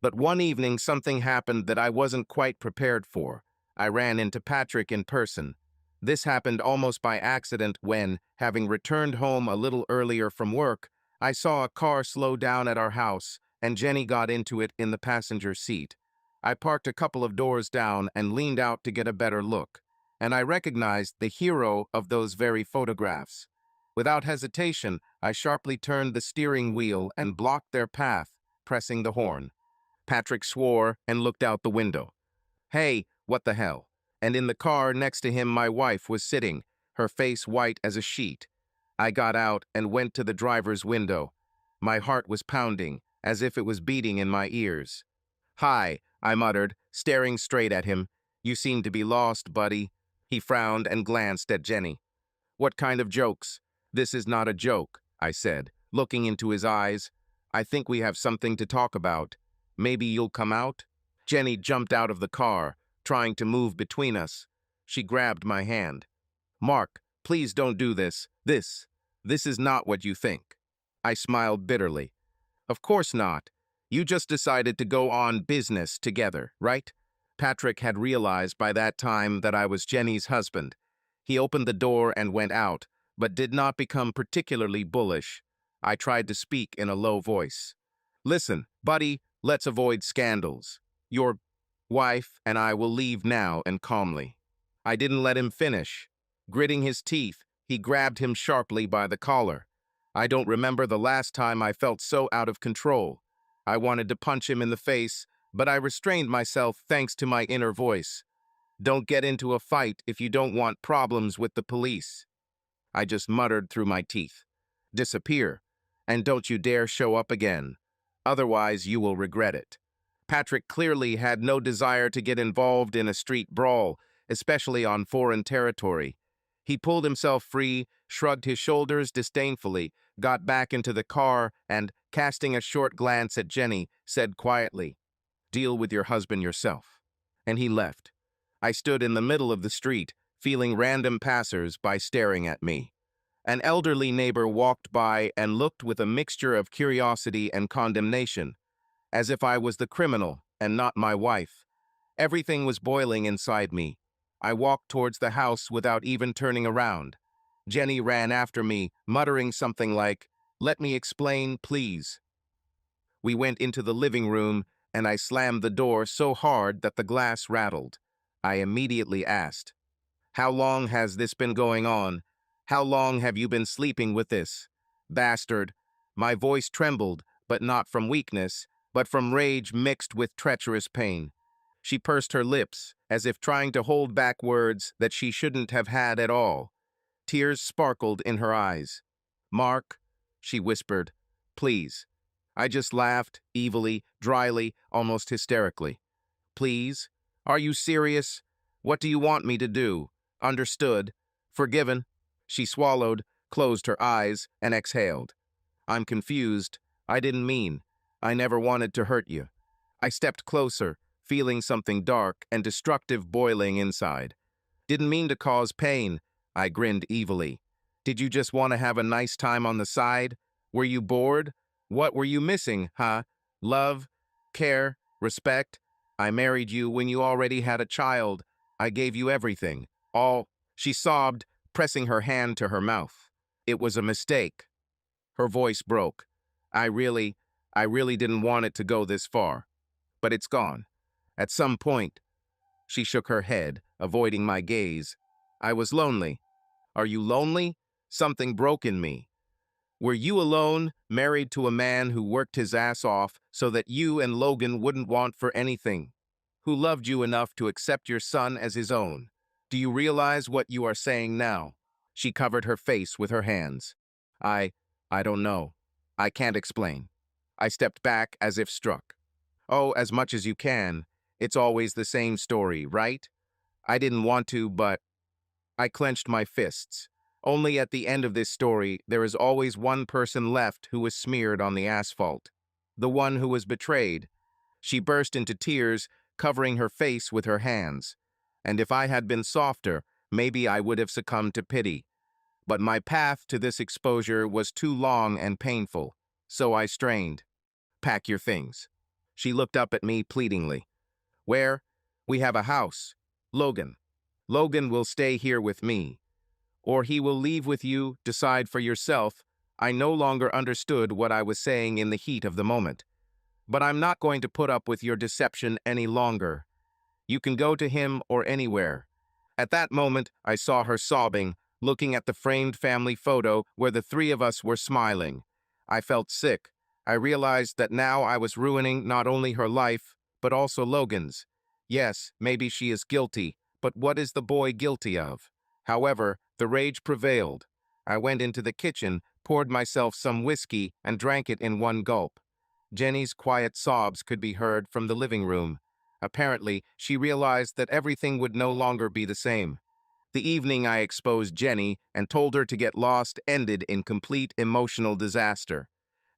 But one evening something happened that I wasn't quite prepared for. I ran into Patrick in person. This happened almost by accident when, having returned home a little earlier from work, I saw a car slow down at our house, and Jenny got into it in the passenger seat. I parked a couple of doors down and leaned out to get a better look, and I recognized the hero of those very photographs. Without hesitation, I sharply turned the steering wheel and blocked their path, pressing the horn. Patrick swore and looked out the window. Hey, what the hell? And in the car next to him, my wife was sitting, her face white as a sheet. I got out and went to the driver's window. My heart was pounding, as if it was beating in my ears. Hi, I muttered, staring straight at him. You seem to be lost, buddy. He frowned and glanced at Jenny. What kind of jokes? This is not a joke, I said, looking into his eyes. I think we have something to talk about. Maybe you'll come out? Jenny jumped out of the car, trying to move between us. She grabbed my hand. Mark, please don't do this. This is not what you think. I smiled bitterly. Of course not. You just decided to go on business together, right? Patrick had realized by that time that I was Jenny's husband. He opened the door and went out, but did not become particularly bullish. I tried to speak in a low voice. Listen, buddy, let's avoid scandals. Your wife and I will leave now and calmly. I didn't let him finish. Gritting his teeth, he grabbed him sharply by the collar. I don't remember the last time I felt so out of control. I wanted to punch him in the face, but I restrained myself thanks to my inner voice. Don't get into a fight if you don't want problems with the police. I just muttered through my teeth. Disappear, and don't you dare show up again. Otherwise, you will regret it. Patrick clearly had no desire to get involved in a street brawl, especially on foreign territory. He pulled himself free, shrugged his shoulders disdainfully, got back into the car, and, casting a short glance at Jenny, said quietly, "Deal with your husband yourself." And he left. I stood in the middle of the street, feeling random passers-by staring at me. An elderly neighbor walked by and looked with a mixture of curiosity and condemnation, as if I was the criminal and not my wife. Everything was boiling inside me. I walked towards the house without even turning around. Jenny ran after me, muttering something like, "Let me explain, please." We went into the living room, and I slammed the door so hard that the glass rattled. I immediately asked, "How long has this been going on? How long have you been sleeping with this bastard?" My voice trembled, but not from weakness, but from rage mixed with treacherous pain. She pursed her lips, as if trying to hold back words that she shouldn't have had at all. Tears sparkled in her eyes. "Mark," she whispered, "please." I just laughed, evilly, dryly, almost hysterically. "Please? Are you serious? What do you want me to do? Understood. Forgiven." She swallowed, closed her eyes, and exhaled. "I'm confused. I didn't mean. I never wanted to hurt you." I stepped closer, feeling something dark and destructive boiling inside. "Didn't mean to cause pain," I grinned evilly. "Did you just want to have a nice time on the side? Were you bored? What were you missing, huh? Love? Care? Respect? I married you when you already had a child. I gave you everything. All." She sobbed, pressing her hand to her mouth. "It was a mistake." Her voice broke. I really didn't want it to go this far. But it's gone. At some point." She shook her head, avoiding my gaze. "I was lonely." "Are you lonely?" Something broke in me. "Were you alone, married to a man who worked his ass off so that you and Logan wouldn't want for anything? Who loved you enough to accept your son as his own? Do you realize what you are saying now?" She covered her face with her hands. I don't know. I can't explain." I stepped back as if struck. "Oh, as much as you can. It's always the same story, right? I didn't want to, but..." I clenched my fists. Only at the end of this story, there is always one person left who was smeared on the asphalt. The one who was betrayed. She burst into tears, covering her face with her hands. And if I had been softer, maybe I would have succumbed to pity. But my path to this exposure was too long and painful, so I strained. "Pack your things." She looked up at me pleadingly. "Where?" "We have a house. Logan. Logan will stay here with me. Or he will leave with you, decide for yourself. I no longer understood what I was saying in the heat of the moment. But I'm not going to put up with your deception any longer. You can go to him or anywhere. At that moment, I saw her sobbing, looking at the framed family photo where the three of us were smiling. I felt sick. I realized that now I was ruining not only her life, but also Logan's. Yes, maybe she is guilty, but what is the boy guilty of? However, the rage prevailed. I went into the kitchen, poured myself some whiskey, and drank it in one gulp. Jenny's quiet sobs could be heard from the living room. Apparently, she realized that everything would no longer be the same. The evening I exposed Jenny and told her to get lost ended in complete emotional disaster.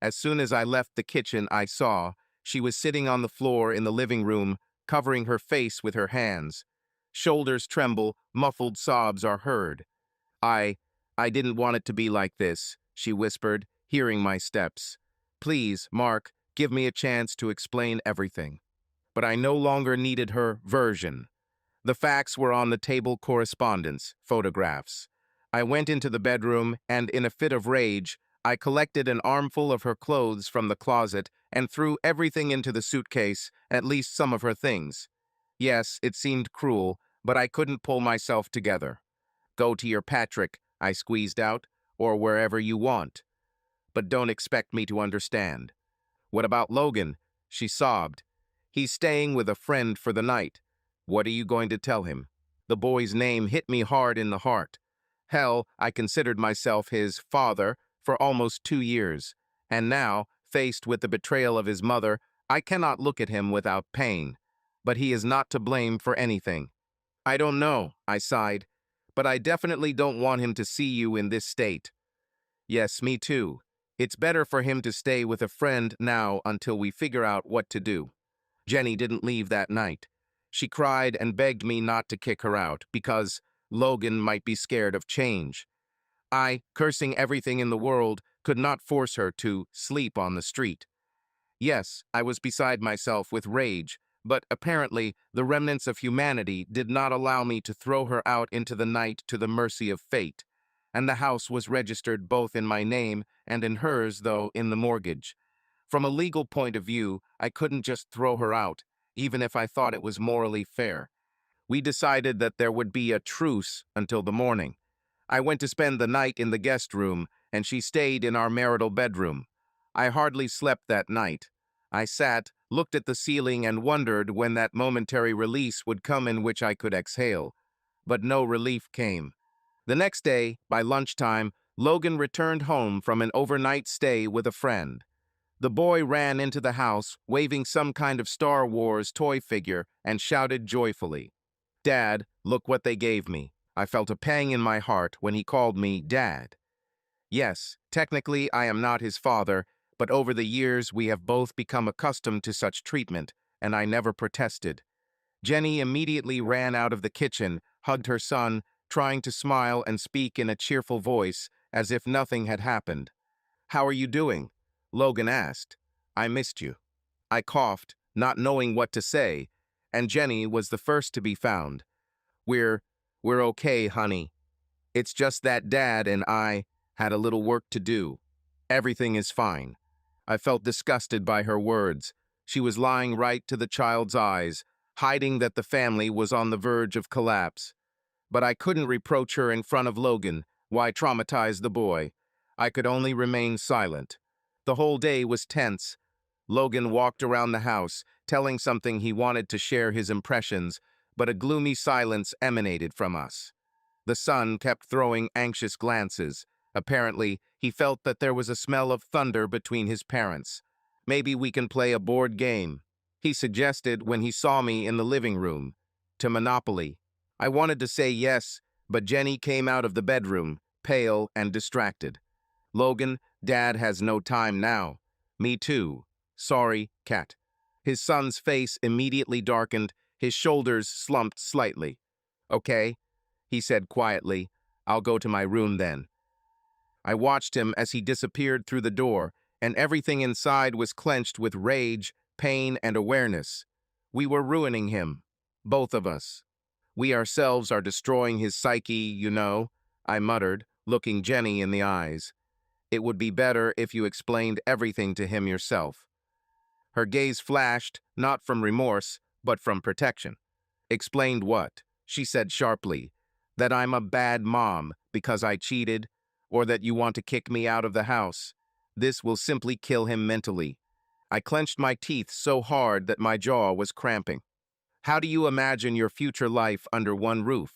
As soon as I left the kitchen, I saw she was sitting on the floor in the living room, covering her face with her hands. Shoulders tremble, muffled sobs are heard. I, I didn't want it to be like this, she whispered, hearing my steps. Please, Mark, give me a chance to explain everything. But I no longer needed her version. The facts were on the table: correspondence, photographs. I went into the bedroom and, in a fit of rage, I collected an armful of her clothes from the closet and threw everything into the suitcase, at least some of her things. Yes, it seemed cruel, but I couldn't pull myself together. Go to your Patrick, I squeezed out, or wherever you want. But don't expect me to understand. What about Logan? She sobbed. He's staying with a friend for the night. What are you going to tell him? The boy's name hit me hard in the heart. Hell, I considered myself his father for almost 2 years. And now, faced with the betrayal of his mother, I cannot look at him without pain. But he is not to blame for anything. I don't know, I sighed. But I definitely don't want him to see you in this state. Yes, me too. It's better for him to stay with a friend now until we figure out what to do. Jenny didn't leave that night. She cried and begged me not to kick her out because Logan might be scared of change. I, cursing everything in the world, could not force her to sleep on the street. Yes, I was beside myself with rage, but apparently the remnants of humanity did not allow me to throw her out into the night to the mercy of fate. And the house was registered both in my name and in hers, though in the mortgage. From a legal point of view, I couldn't just throw her out, even if I thought it was morally fair. We decided that there would be a truce until the morning. I went to spend the night in the guest room, and she stayed in our marital bedroom. I hardly slept that night. I sat, looked at the ceiling, and wondered when that momentary release would come in which I could exhale. But no relief came. The next day, by lunchtime, Logan returned home from an overnight stay with a friend. The boy ran into the house, waving some kind of Star Wars toy figure, and shouted joyfully, "Dad, look what they gave me." I felt a pang in my heart when he called me Dad. Yes, technically I am not his father, but over the years we have both become accustomed to such treatment, and I never protested. Jenny immediately ran out of the kitchen, hugged her son, trying to smile and speak in a cheerful voice, as if nothing had happened. "How are you doing?" Logan asked. "I missed you." I coughed, not knowing what to say, and Jenny was the first to be found. We're okay, honey. It's just that Dad and I had a little work to do. Everything is fine." I felt disgusted by her words. She was lying right to the child's eyes, hiding that the family was on the verge of collapse. But I couldn't reproach her in front of Logan. Why traumatize the boy? I could only remain silent. The whole day was tense. Logan walked around the house, telling something he wanted to share his impressions, but a gloomy silence emanated from us. The son kept throwing anxious glances. Apparently, he felt that there was a smell of thunder between his parents. "Maybe we can play a board game," he suggested when he saw me in the living room. "To Monopoly." I wanted to say yes, but Jenny came out of the bedroom, pale and distracted. "Logan, Dad has no time now." "Me too. Sorry, Cat." His son's face immediately darkened, his shoulders slumped slightly. "Okay," he said quietly. "I'll go to my room then." I watched him as he disappeared through the door, and everything inside was clenched with rage, pain, and awareness. We were ruining him. Both of us. We ourselves are destroying his psyche, you know, I muttered, looking Jenny in the eyes. It would be better if you explained everything to him yourself. Her gaze flashed, not from remorse, but from protection. Explained what? She said sharply. That I'm a bad mom because I cheated, or that you want to kick me out of the house. This will simply kill him mentally. I clenched my teeth so hard that my jaw was cramping. How do you imagine your future life under one roof?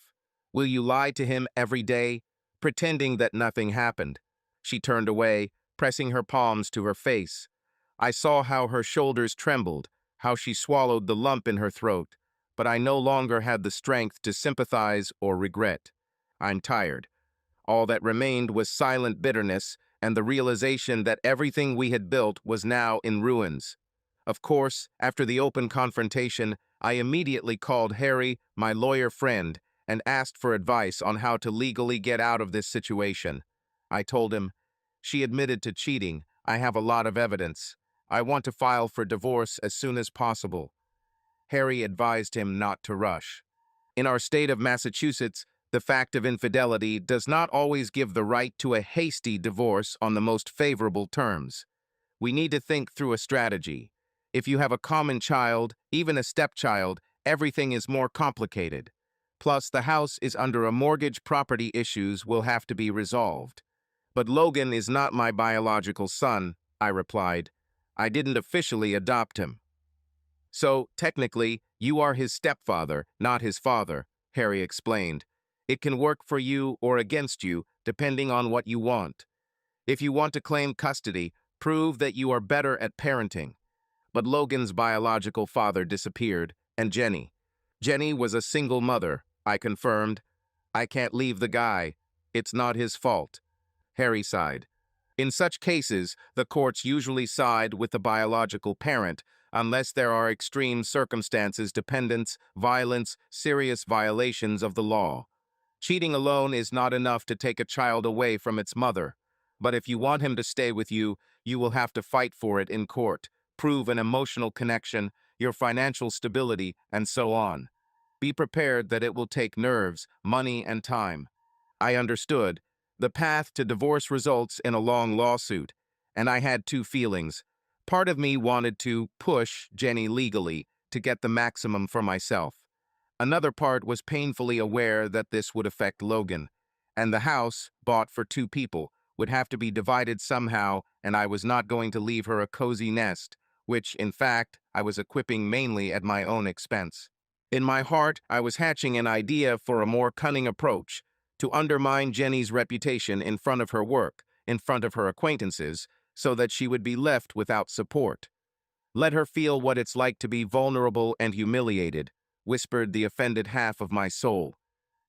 Will you lie to him every day, pretending that nothing happened? She turned away, pressing her palms to her face. I saw how her shoulders trembled, how she swallowed the lump in her throat, but I no longer had the strength to sympathize or regret. I'm tired. All that remained was silent bitterness and the realization that everything we had built was now in ruins. Of course, after the open confrontation, I immediately called Harry, my lawyer friend, and asked for advice on how to legally get out of this situation. I told him, "She admitted to cheating. I have a lot of evidence. I want to file for divorce as soon as possible." Harry advised him not to rush. In our state of Massachusetts, the fact of infidelity does not always give the right to a hasty divorce on the most favorable terms. We need to think through a strategy. If you have a common child, even a stepchild, everything is more complicated. Plus, the house is under a mortgage, property issues will have to be resolved. But Logan is not my biological son, I replied. I didn't officially adopt him. So, technically, you are his stepfather, not his father, Harry explained. It can work for you or against you, depending on what you want. If you want to claim custody, prove that you are better at parenting. But Logan's biological father disappeared, and Jenny was a single mother, I confirmed. I can't leave the guy. It's not his fault. Harry sighed. In such cases, the courts usually side with the biological parent, unless there are extreme circumstances, dependence, violence, serious violations of the law. Cheating alone is not enough to take a child away from its mother. But if you want him to stay with you, you will have to fight for it in court, prove an emotional connection, your financial stability, and so on. Be prepared that it will take nerves, money, and time. I understood. The path to divorce results in a long lawsuit, and I had two feelings. Part of me wanted to push Jenny legally to get the maximum for myself. Another part was painfully aware that this would affect Logan, and the house, bought for two people, would have to be divided somehow, and I was not going to leave her a cozy nest, which, in fact, I was equipping mainly at my own expense. In my heart, I was hatching an idea for a more cunning approach, to undermine Jenny's reputation in front of her work, in front of her acquaintances, so that she would be left without support. Let her feel what it's like to be vulnerable and humiliated, whispered the offended half of my soul.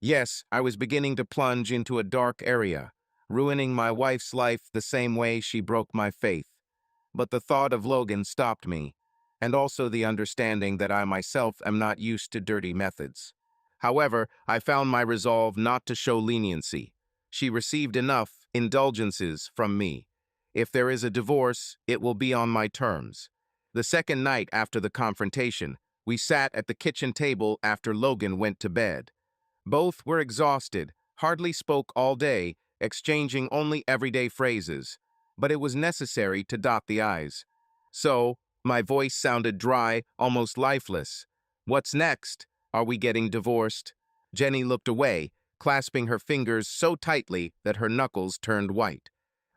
Yes, I was beginning to plunge into a dark area, ruining my wife's life the same way she broke my faith. But the thought of Logan stopped me, and also the understanding that I myself am not used to dirty methods. However, I found my resolve not to show leniency. She received enough indulgences from me. If there is a divorce, it will be on my terms. The second night after the confrontation, we sat at the kitchen table after Logan went to bed. Both were exhausted, hardly spoke all day, exchanging only everyday phrases. But it was necessary to dot the I's. So, my voice sounded dry, almost lifeless. What's next? Are we getting divorced? Jenny looked away, clasping her fingers so tightly that her knuckles turned white.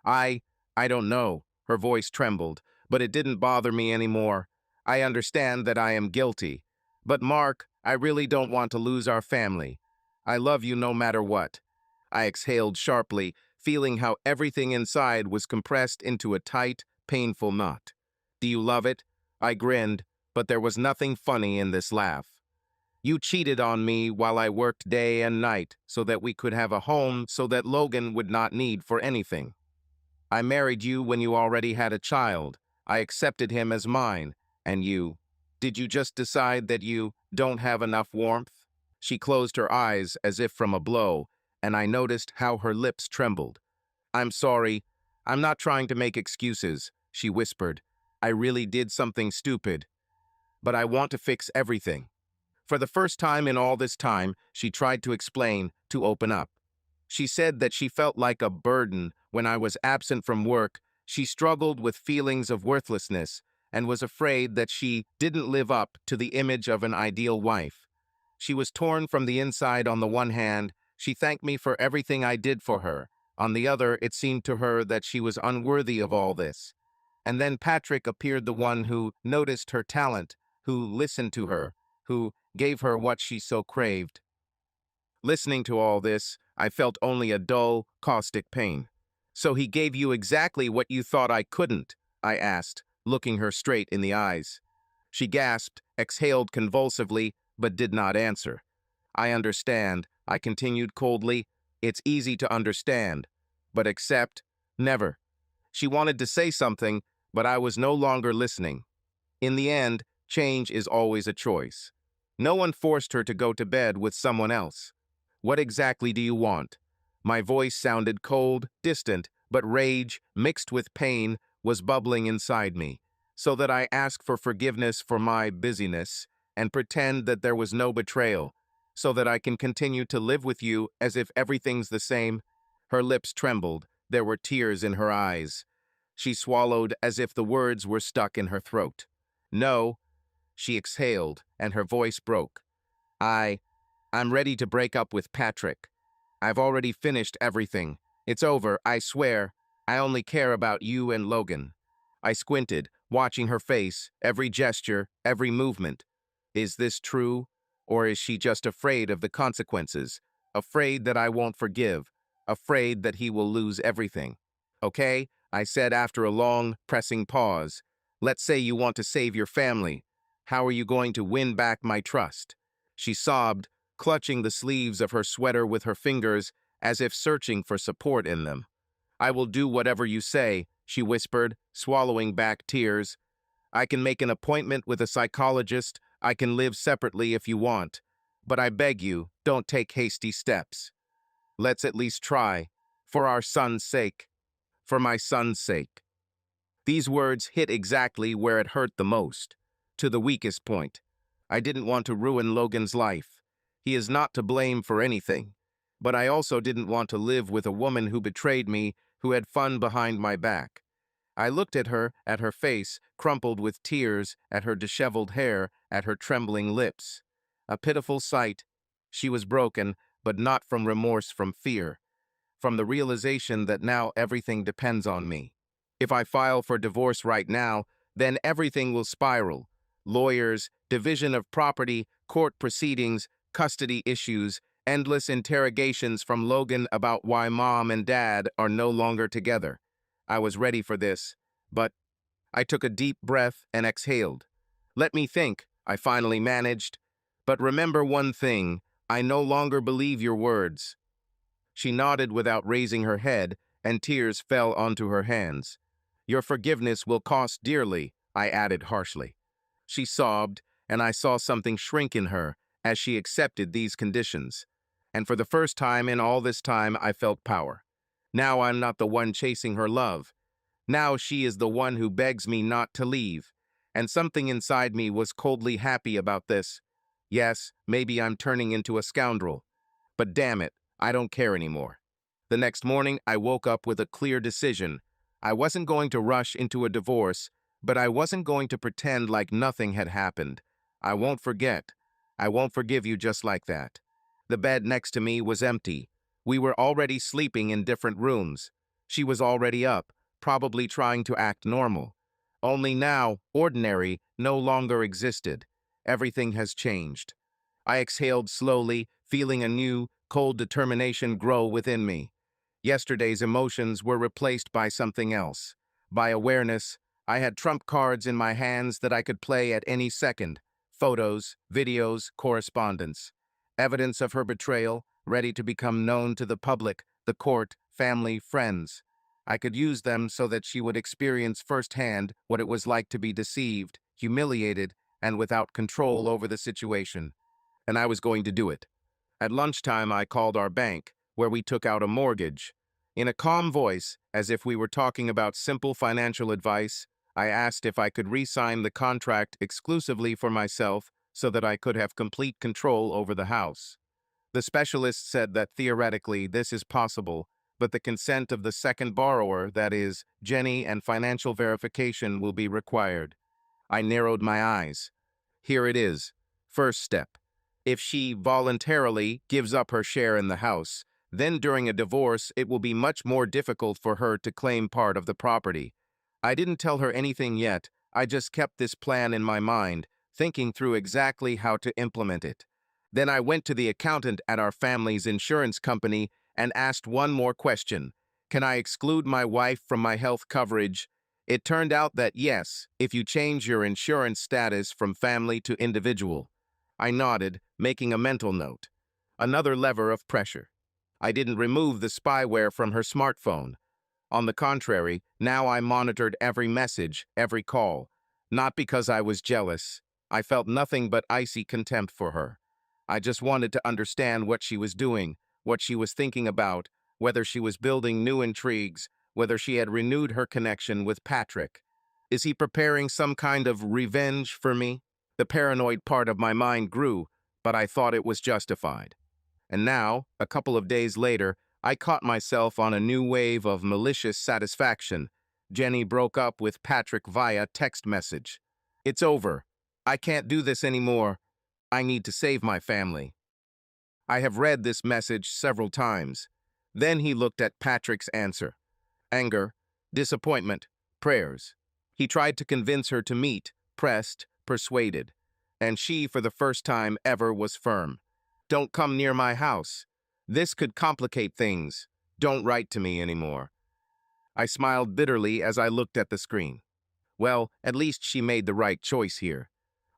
I don't know. Her voice trembled, but it didn't bother me anymore. I understand that I am guilty. But Mark, I really don't want to lose our family. I love you no matter what. I exhaled sharply, feeling how everything inside was compressed into a tight, painful knot. Do you love it? I grinned, but there was nothing funny in this laugh. You cheated on me while I worked day and night so that we could have a home so that Logan would not need for anything. I married you when you already had a child. I accepted him as mine. And you? Did you just decide that you don't have enough warmth? She closed her eyes as if from a blow, and I noticed how her lips trembled. I'm sorry. I'm not trying to make excuses, she whispered. I really did something stupid. But I want to fix everything. For the first time in all this time, she tried to explain, to open up. She said that she felt like a burden When I was absent from work, she struggled with feelings of worthlessness and was afraid that she didn't live up to the image of an ideal wife. She was torn from the inside. On the one hand, she thanked me for everything I did for her. On the other, it seemed to her that she was unworthy of all this. And then Patrick appeared, the one who noticed her talent, who listened to her, who gave her what she so craved. Listening to all this, I felt only a dull, caustic pain. "So he gave you exactly what you thought I couldn't?" I asked, looking her straight in the eyes. She gasped, exhaled convulsively, but did not answer. "I understand," I continued coldly. "It's easy to understand. But accept? Never." She wanted to say something, but I was no longer listening. In the end, change is always a choice. No one forced her to go to bed with someone else. "What exactly do you want?" My voice sounded cold, distant, but rage, mixed with pain, was bubbling inside me, so that I ask for forgiveness for my busyness and pretend that there was no betrayal, so that I can continue to live with you as if everything's the same. Her lips trembled. There were tears in her eyes. She swallowed as if the words were stuck in her throat. "No," she exhaled, and her voice broke. I'm ready to break up with Patrick. I've already finished everything. It's over, I swear. I only care about you and Logan." I squinted, watching her face, every gesture, every movement. Is this true? Or is she just afraid of the consequences? Afraid that I won't forgive? Afraid that he will lose everything? "Okay," I said after a long, pressing pause. "Let's say you want to save your family. How are you going to win back my trust?" She sobbed, clutching the sleeves of her sweater with her fingers as if searching for support in them. "I will do whatever you say," she whispered, swallowing back tears. "I can make an appointment with a psychologist. I can live separately if you want. But I beg you, don't take hasty steps. Let's at least try. For our son's sake. For my son's sake." These words hit exactly where it hurt the most, to the weakest point. I didn't want to ruin Logan's life. He is not to blame for anything. But I also didn't want to live with a woman who betrayed me, who had fun behind my back. I looked at her face, crumpled with tears, at her disheveled hair, at her trembling lips. A pitiful sight. She was broken, but not from remorse, from fear, from the realization that now everything depends on me. If I file for divorce right now, then everything will spiral. Lawyers, division of property, court proceedings, custody issues, endless interrogations from Logan about why mom and dad are no longer together. I was ready for this, but I took a deep breath and exhaled. "Let me think," I finally managed. "But remember one thing, I no longer believe your words." She nodded without raising her head, and tears fell onto her hands. "Your forgiveness will cost dearly," I added harshly. She sobbed, and I saw something shrink in her as she accepted these conditions. And for the first time in all this time, I felt power. Now I'm not the one chasing her love. Now she is the one who begs me not to leave. And something inside me was coldly happy about this. Yes, maybe I'm turning into a scoundrel. But damn it, I don't care anymore. The next morning, I woke up with a clear decision. I wasn't going to rush into a divorce, but I wasn't going to pretend like nothing had happened. I won't forget. I won't forgive you just like that. The bed next to me was empty. We were already sleeping in different rooms. She was already up, probably trying to act normal. Only now, ordinary no longer existed. Everything has changed. I exhaled slowly, feeling a new, cold determination grow within me. Yesterday's emotions were replaced by something else. By awareness, I had trump cards in my hands that I could play at any second. Photos, videos, correspondence. Evidence of her betrayal, ready to become known to the public, the court, family, friends. I could use them so that she would experience firsthand what it was like to be deceived, humiliated, and without control over the situation. And I was going to do it. At lunchtime, I called our bank, where we took out a mortgage. In a calm voice, as if we were talking about simple financial advice, I asked if I could re-sign the contract exclusively for myself so that I could have complete control over the house. The specialist said that theoretically this is possible, but the consent of the second borrower, that is, Jenny, and financial verification will be required. I narrowed my eyes. Here it is. First step. If she voluntarily gives up her share in the house, then during a divorce it will be much more difficult for her to claim part of the property. I didn't tell her anything yet. I just kept this plan in my mind, thinking through exactly how to implement it. Then I went to the accountant at our family's insurance company and asked one more question. Can I exclude my wife from my health coverage? It turned out that yes, if you change your insurance status from family to individual. I nodded, making a mental note. Another lever of pressure. I didn't remove the spyware from her smartphone. On the contrary, now I monitored every message, every call. Not because I was jealous. I felt nothing but icy contempt for her. I just wanted to understand what she was doing, what she was thinking about, whether she was building new intrigues, whether she had renewed her connection with Patrick. Is he preparing some kind of revenge for me? The paranoid part of my mind grew, but I thought it was justified. And now, a couple of days later, I caught myself on a new wave of malicious satisfaction. Jenny broke up with Patrick via text message. It's over. I can't do this anymore. I need to save my family. I have read this message several times. Then he looked at Patrick's answer. Anger, disappointment, prayers. He tried to convince her to meet, pressed, persuaded. And she, for the first time ever, was firm. Don't come near my house. This could complicate things. Don't write to me anymore. I smiled bitterly as I looked at the screen. Well, at least she made the right choice here.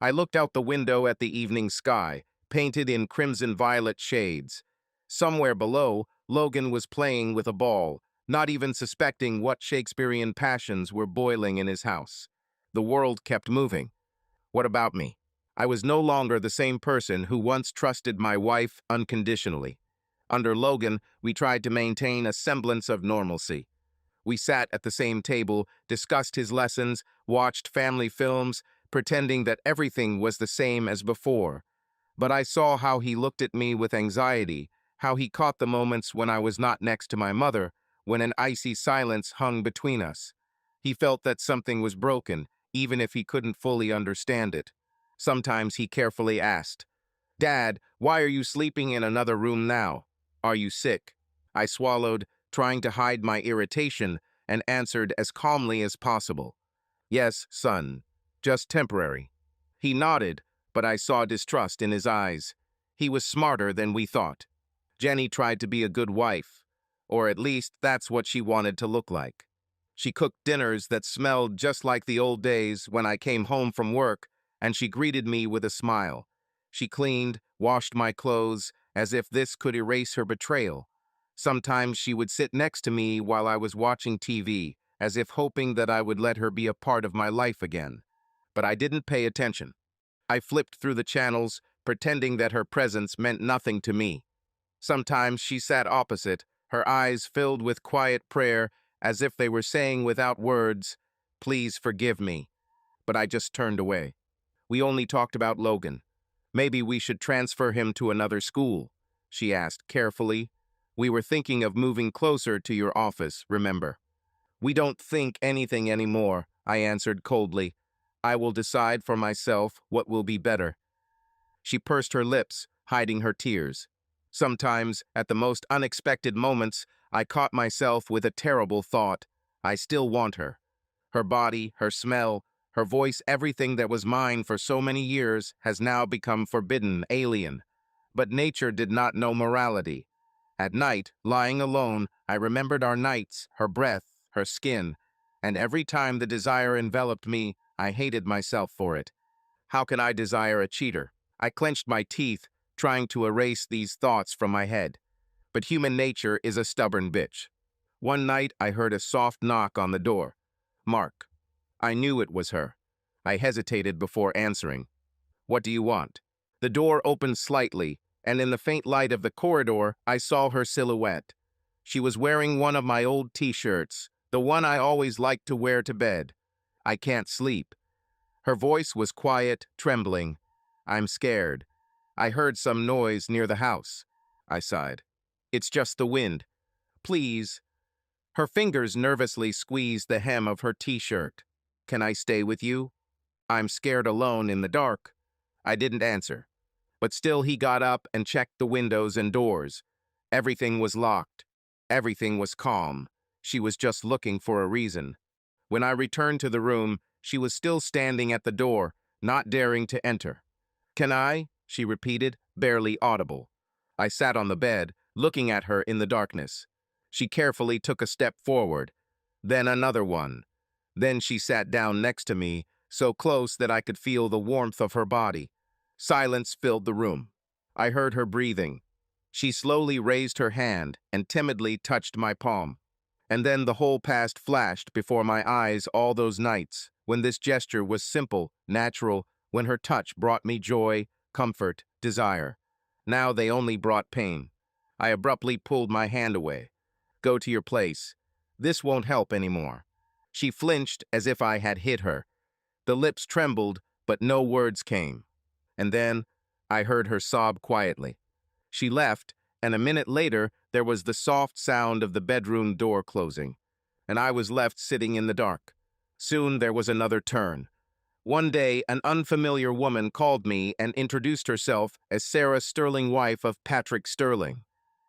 I looked out the window at the evening sky, painted in crimson-violet shades. Somewhere below, Logan was playing with a ball, not even suspecting what Shakespearean passions were boiling in his house. The world kept moving. What about me? I was no longer the same person who once trusted my wife unconditionally. Under Logan, we tried to maintain a semblance of normalcy. We sat at the same table, discussed his lessons, watched family films, pretending that everything was the same as before. But I saw how he looked at me with anxiety, how he caught the moments when I was not next to my mother, when an icy silence hung between us. He felt that something was broken, even if he couldn't fully understand it. Sometimes he carefully asked, "Dad, why are you sleeping in another room now? Are you sick?" I swallowed, trying to hide my irritation, and answered as calmly as possible. "Yes, son, just temporary." He nodded, but I saw distrust in his eyes. He was smarter than we thought. Jenny tried to be a good wife, or at least that's what she wanted to look like. She cooked dinners that smelled just like the old days when I came home from work, and she greeted me with a smile. She cleaned, washed my clothes, as if this could erase her betrayal. Sometimes she would sit next to me while I was watching TV, as if hoping that I would let her be a part of my life again. But I didn't pay attention. I flipped through the channels, pretending that her presence meant nothing to me. Sometimes she sat opposite, her eyes filled with quiet prayer, as if they were saying without words, "Please forgive me." But I just turned away. We only talked about Logan. "Maybe we should transfer him to another school," she asked carefully. "We were thinking of moving closer to your office, remember?" "We don't think anything anymore," I answered coldly. "I will decide for myself what will be better." She pursed her lips, hiding her tears. Sometimes, at the most unexpected moments, I caught myself with a terrible thought. I still want her. Her body, her smell, her voice, everything that was mine for so many years has now become forbidden, alien. But nature did not know morality. At night, lying alone, I remembered our nights, her breath, her skin, and every time the desire enveloped me, I hated myself for it. How can I desire a cheater? I clenched my teeth, trying to erase these thoughts from my head. But human nature is a stubborn bitch. One night, I heard a soft knock on the door. Mark. I knew it was her. I hesitated before answering. "What do you want?" The door opened slightly, and in the faint light of the corridor, I saw her silhouette. She was wearing one of my old t-shirts, the one I always liked to wear to bed. "I can't sleep." Her voice was quiet, trembling. "I'm scared. I heard some noise near the house." I sighed. "It's just the wind." Please. Her fingers nervously squeezed the hem of her t-shirt. Can I stay with you? I'm scared alone in the dark. I didn't answer. But still he got up and checked the windows and doors. Everything was locked. Everything was calm. She was just looking for a reason. When I returned to the room, she was still standing at the door, not daring to enter. Can I? She repeated, barely audible. I sat on the bed, looking at her in the darkness. She carefully took a step forward, then another one. Then she sat down next to me, so close that I could feel the warmth of her body. Silence filled the room. I heard her breathing. She slowly raised her hand and timidly touched my palm. And then the whole past flashed before my eyes, all those nights, when this gesture was simple, natural, when her touch brought me joy, comfort, desire. Now they only brought pain. I abruptly pulled my hand away. Go to your place. This won't help anymore. She flinched as if I had hit her. The lips trembled, but no words came. And then I heard her sob quietly. She left, and a minute later there was the soft sound of the bedroom door closing, and I was left sitting in the dark. Soon there was another turn. One day, an unfamiliar woman called me and introduced herself as Sarah Sterling, wife of Patrick Sterling.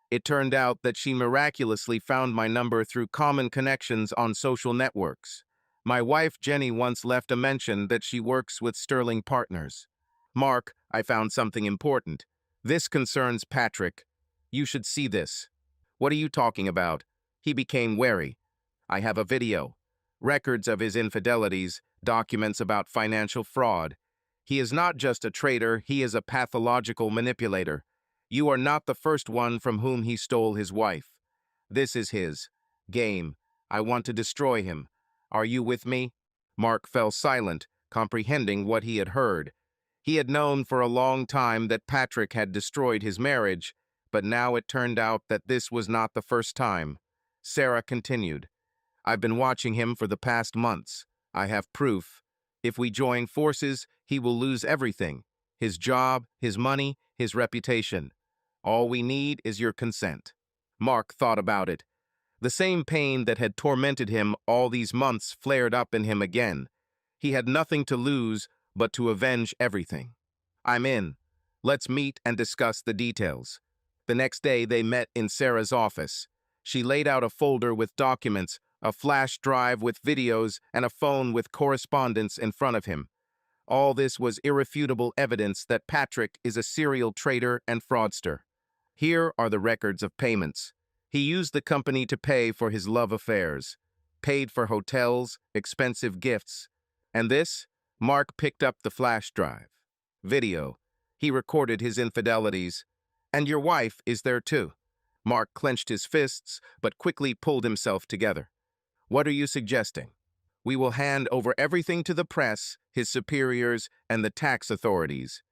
It turned out that she miraculously found my number through common connections on social networks. My wife Jenny once left a mention that she works with Sterling Partners. Mark, I found something important. This concerns Patrick. You should see this. What are you talking about? He became wary. I have a video. Records of his infidelities, documents about financial fraud. He is not just a traitor, he is a pathological manipulator. You are not the first one from whom he stole his wife. This is his game. I want to destroy him. Are you with me? Mark fell silent, comprehending what he had heard. He had known for a long time that Patrick had destroyed his marriage, but now it turned out that this was not the first time. Sarah continued. I've been watching him for the past months. I have proof. If we join forces, he will lose everything. His job, his money, his reputation. All we need is your consent. Mark thought about it. The same pain that had tormented him all these months flared up in him again. He had nothing to lose but to avenge everything. I'm in. Let's meet and discuss the details. The next day they met in Sarah's office. She laid out a folder with documents, a flash drive with videos, and a phone with correspondence in front of him. All this was irrefutable evidence that Patrick is a serial traitor and fraudster. Here are the records of payments. He used the company to pay for his love affairs, paid for hotels, expensive gifts. And this? Mark picked up the flash drive. Video. He recorded his infidelities. And your wife is there too. Mark clenched his fists, but quickly pulled himself together. What are you suggesting? We will hand over everything to the press, his superiors, and the tax authorities.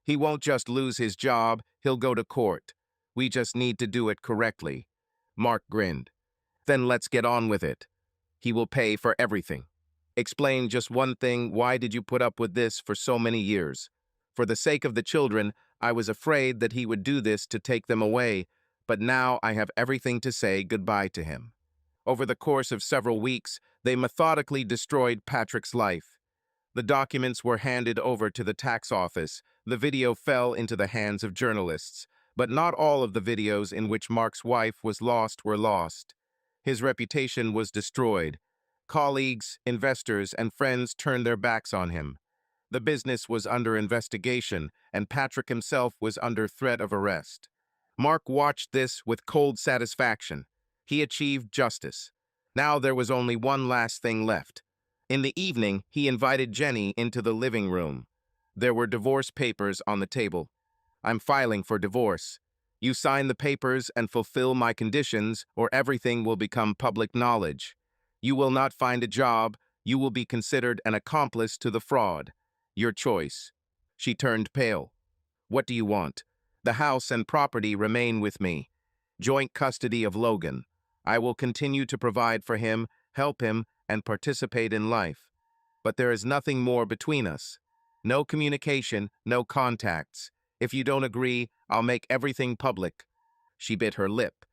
He won't just lose his job, he'll go to court. We just need to do it correctly. Mark grinned. Then let's get on with it. He will pay for everything. Explain just one thing, why did you put up with this for so many years? For the sake of the children, I was afraid that he would do this to take them away, but now I have everything to say goodbye to him. Over the course of several weeks, they methodically destroyed Patrick's life. The documents were handed over to the tax office. The video fell into the hands of journalists. But not all of the videos in which Mark's wife was lost were lost. His reputation was destroyed. Colleagues, investors, and friends turned their backs on him. The business was under investigation, and Patrick himself was under threat of arrest. Mark watched this with cold satisfaction. He achieved justice. Now there was only one last thing left. In the evening, he invited Jenny into the living room. There were divorce papers on the table. I'm filing for divorce. You sign the papers and fulfill my conditions, or everything will become public knowledge. You will not find a job. You will be considered an accomplice to the fraud. Your choice. She turned pale. What do you want? The house and property remain with me. Joint custody of Logan. I will continue to provide for him, help him, and participate in life. But there is nothing more between us. No communication, no contacts. If you don't agree, I'll make everything public. She bit her lip.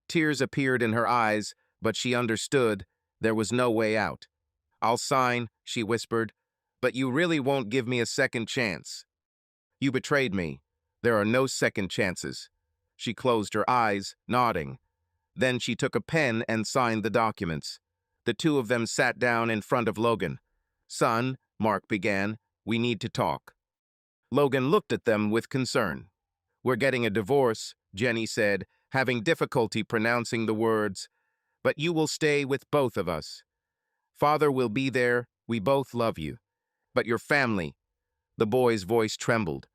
Tears appeared in her eyes, but she understood there was no way out. "I'll sign," she whispered, "but you really won't give me a second chance. You betrayed me. There are no second chances." She closed her eyes, nodding. Then she took a pen and signed the documents. The two of them sat down in front of Logan. "Son," Mark began, "we need to talk." Logan looked at them with concern. "We're getting a divorce," Jenny said, having difficulty pronouncing the words, "but you will stay with both of us. Father will be there. We both love you. But your family," the boy's voice trembled.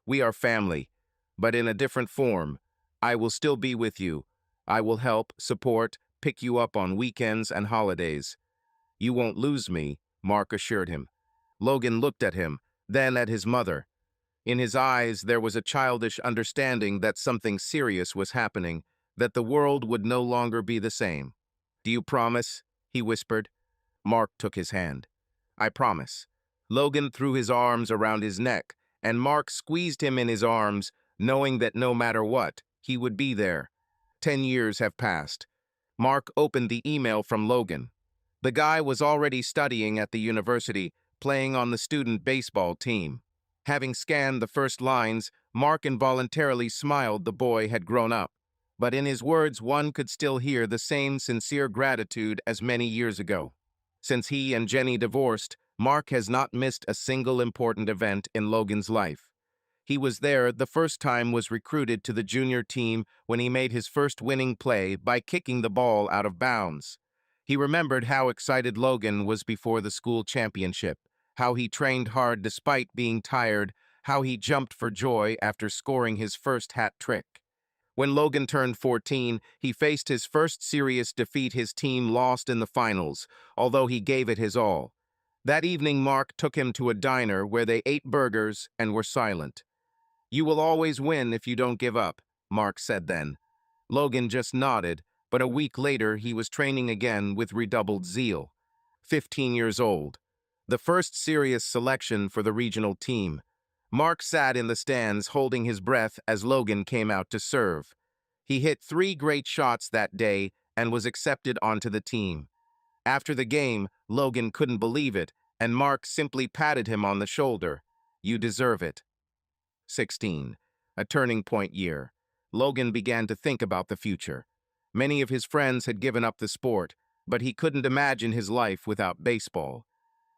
"We are family, but in a different form. I will still be with you. I will help, support, pick you up on weekends and holidays. You won't lose me," Mark assured him. Logan looked at him, then at his mother. In his eyes, there was a childish understanding that something serious was happening, that the world would no longer be the same. "Do you promise?" he whispered. Mark took his hand. "I promise." Logan threw his arms around his neck, and Mark squeezed him in his arms, knowing that no matter what, he would be there. 10 years have passed. Mark opened the email from Logan. The guy was already studying at the university, playing on the student baseball team. Having scanned the first lines, Mark involuntarily smiled. The boy had grown up. But in his words, one could still hear the same sincere gratitude as many years ago. Since he and Jenny divorced, Mark has not missed a single important event in Logan's life. He was there the first time was recruited to the junior team when he made his first winning play by kicking the ball out of bounds. He remembered how excited Logan was before the school championship, how he trained hard despite being tired, how he jumped for joy after scoring his first hat trick. When Logan turned 14, he faced his first serious defeat. His team lost in the finals, although he gave it his all. That evening, Mark took him to a diner where they ate burgers and were silent. "You will always win if you don't give up," Mark said then. Logan just nodded, but a week later he was training again with redoubled zeal. 15 years old. The first serious selection for the regional team. Mark sat in the stands holding his breath as Logan came out to serve. He hit 3 great shots that day and was accepted onto the team. After the game, Logan couldn't believe it, and Mark simply patted him on the shoulder. "You deserve it." 16. A turning point year. Logan began to think about the future. Many of his friends had given up the sport, but he couldn't imagine his life without baseball.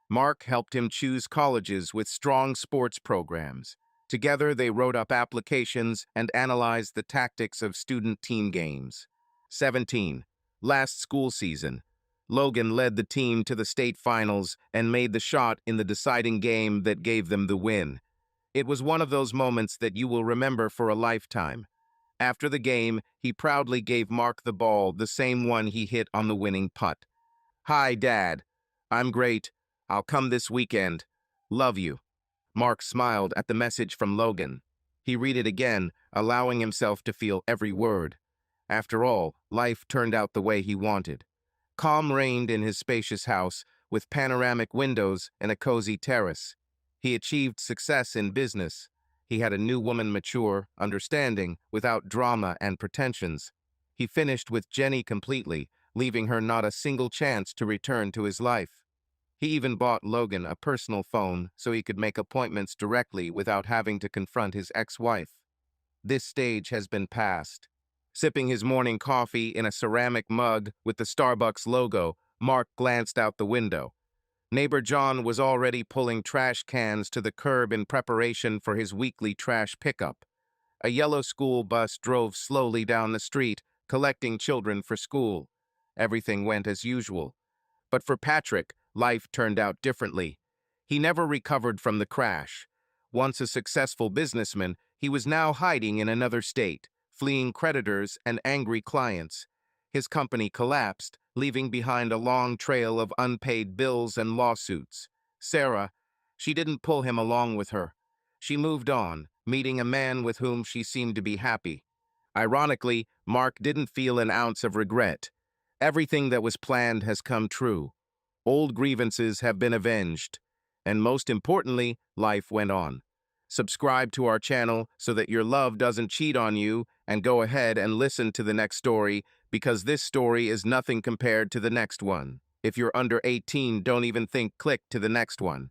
Mark helped him choose colleges with strong sports programs. Together, they wrote up applications and analyzed the tactics of student team games. 17. Last school season. Logan led the team to the state finals and made the shot in the deciding game that gave them the win. It was one of those moments that you will remember for a lifetime. After the game, he proudly gave Mark the ball, the same one he hit on the winning putt. "Hi, Dad. I'm great. I'll come this weekend. Love you." Mark smiled at the message from Logan. He read it again, allowing himself to feel every word. After all, life turned out the way he wanted. Calm reigned in his spacious house, with panoramic windows and a cozy terrace. He achieved success in business. He had a new woman, mature, understanding, without drama and pretensions. He finished with Jenny completely, leaving her not a single chance to return to his life. He even bought Logan a personal phone so he could make appointments directly without having to confront his ex-wife. This stage has been passed. Sipping his morning coffee in a ceramic mug with the Starbucks logo, Mark glanced out the window. Neighbor John was already pulling trash cans to the curb in preparation for his weekly trash pickup. A yellow school bus drove slowly down the street, collecting children for school. Everything went as usual. But for Patrick, life turned out differently. He never recovered from the crash. Once a successful businessman, he was now hiding in another state, fleeing creditors and angry clients. His company collapsed, leaving behind a long trail of unpaid bills and lawsuits. Sarah, she didn't pull him along with her. She moved on, meeting a man with whom she seemed to be happy. Ironically, Mark didn't feel an ounce of regret. Everything that was planned has come true. Old grievances have been avenged. And most importantly, life went on. Subscribe to our channel so that your love doesn't cheat on you, and go ahead and listen to the next story, because this story is nothing compared to the next one. If you're under 18, don't even think click to the next one.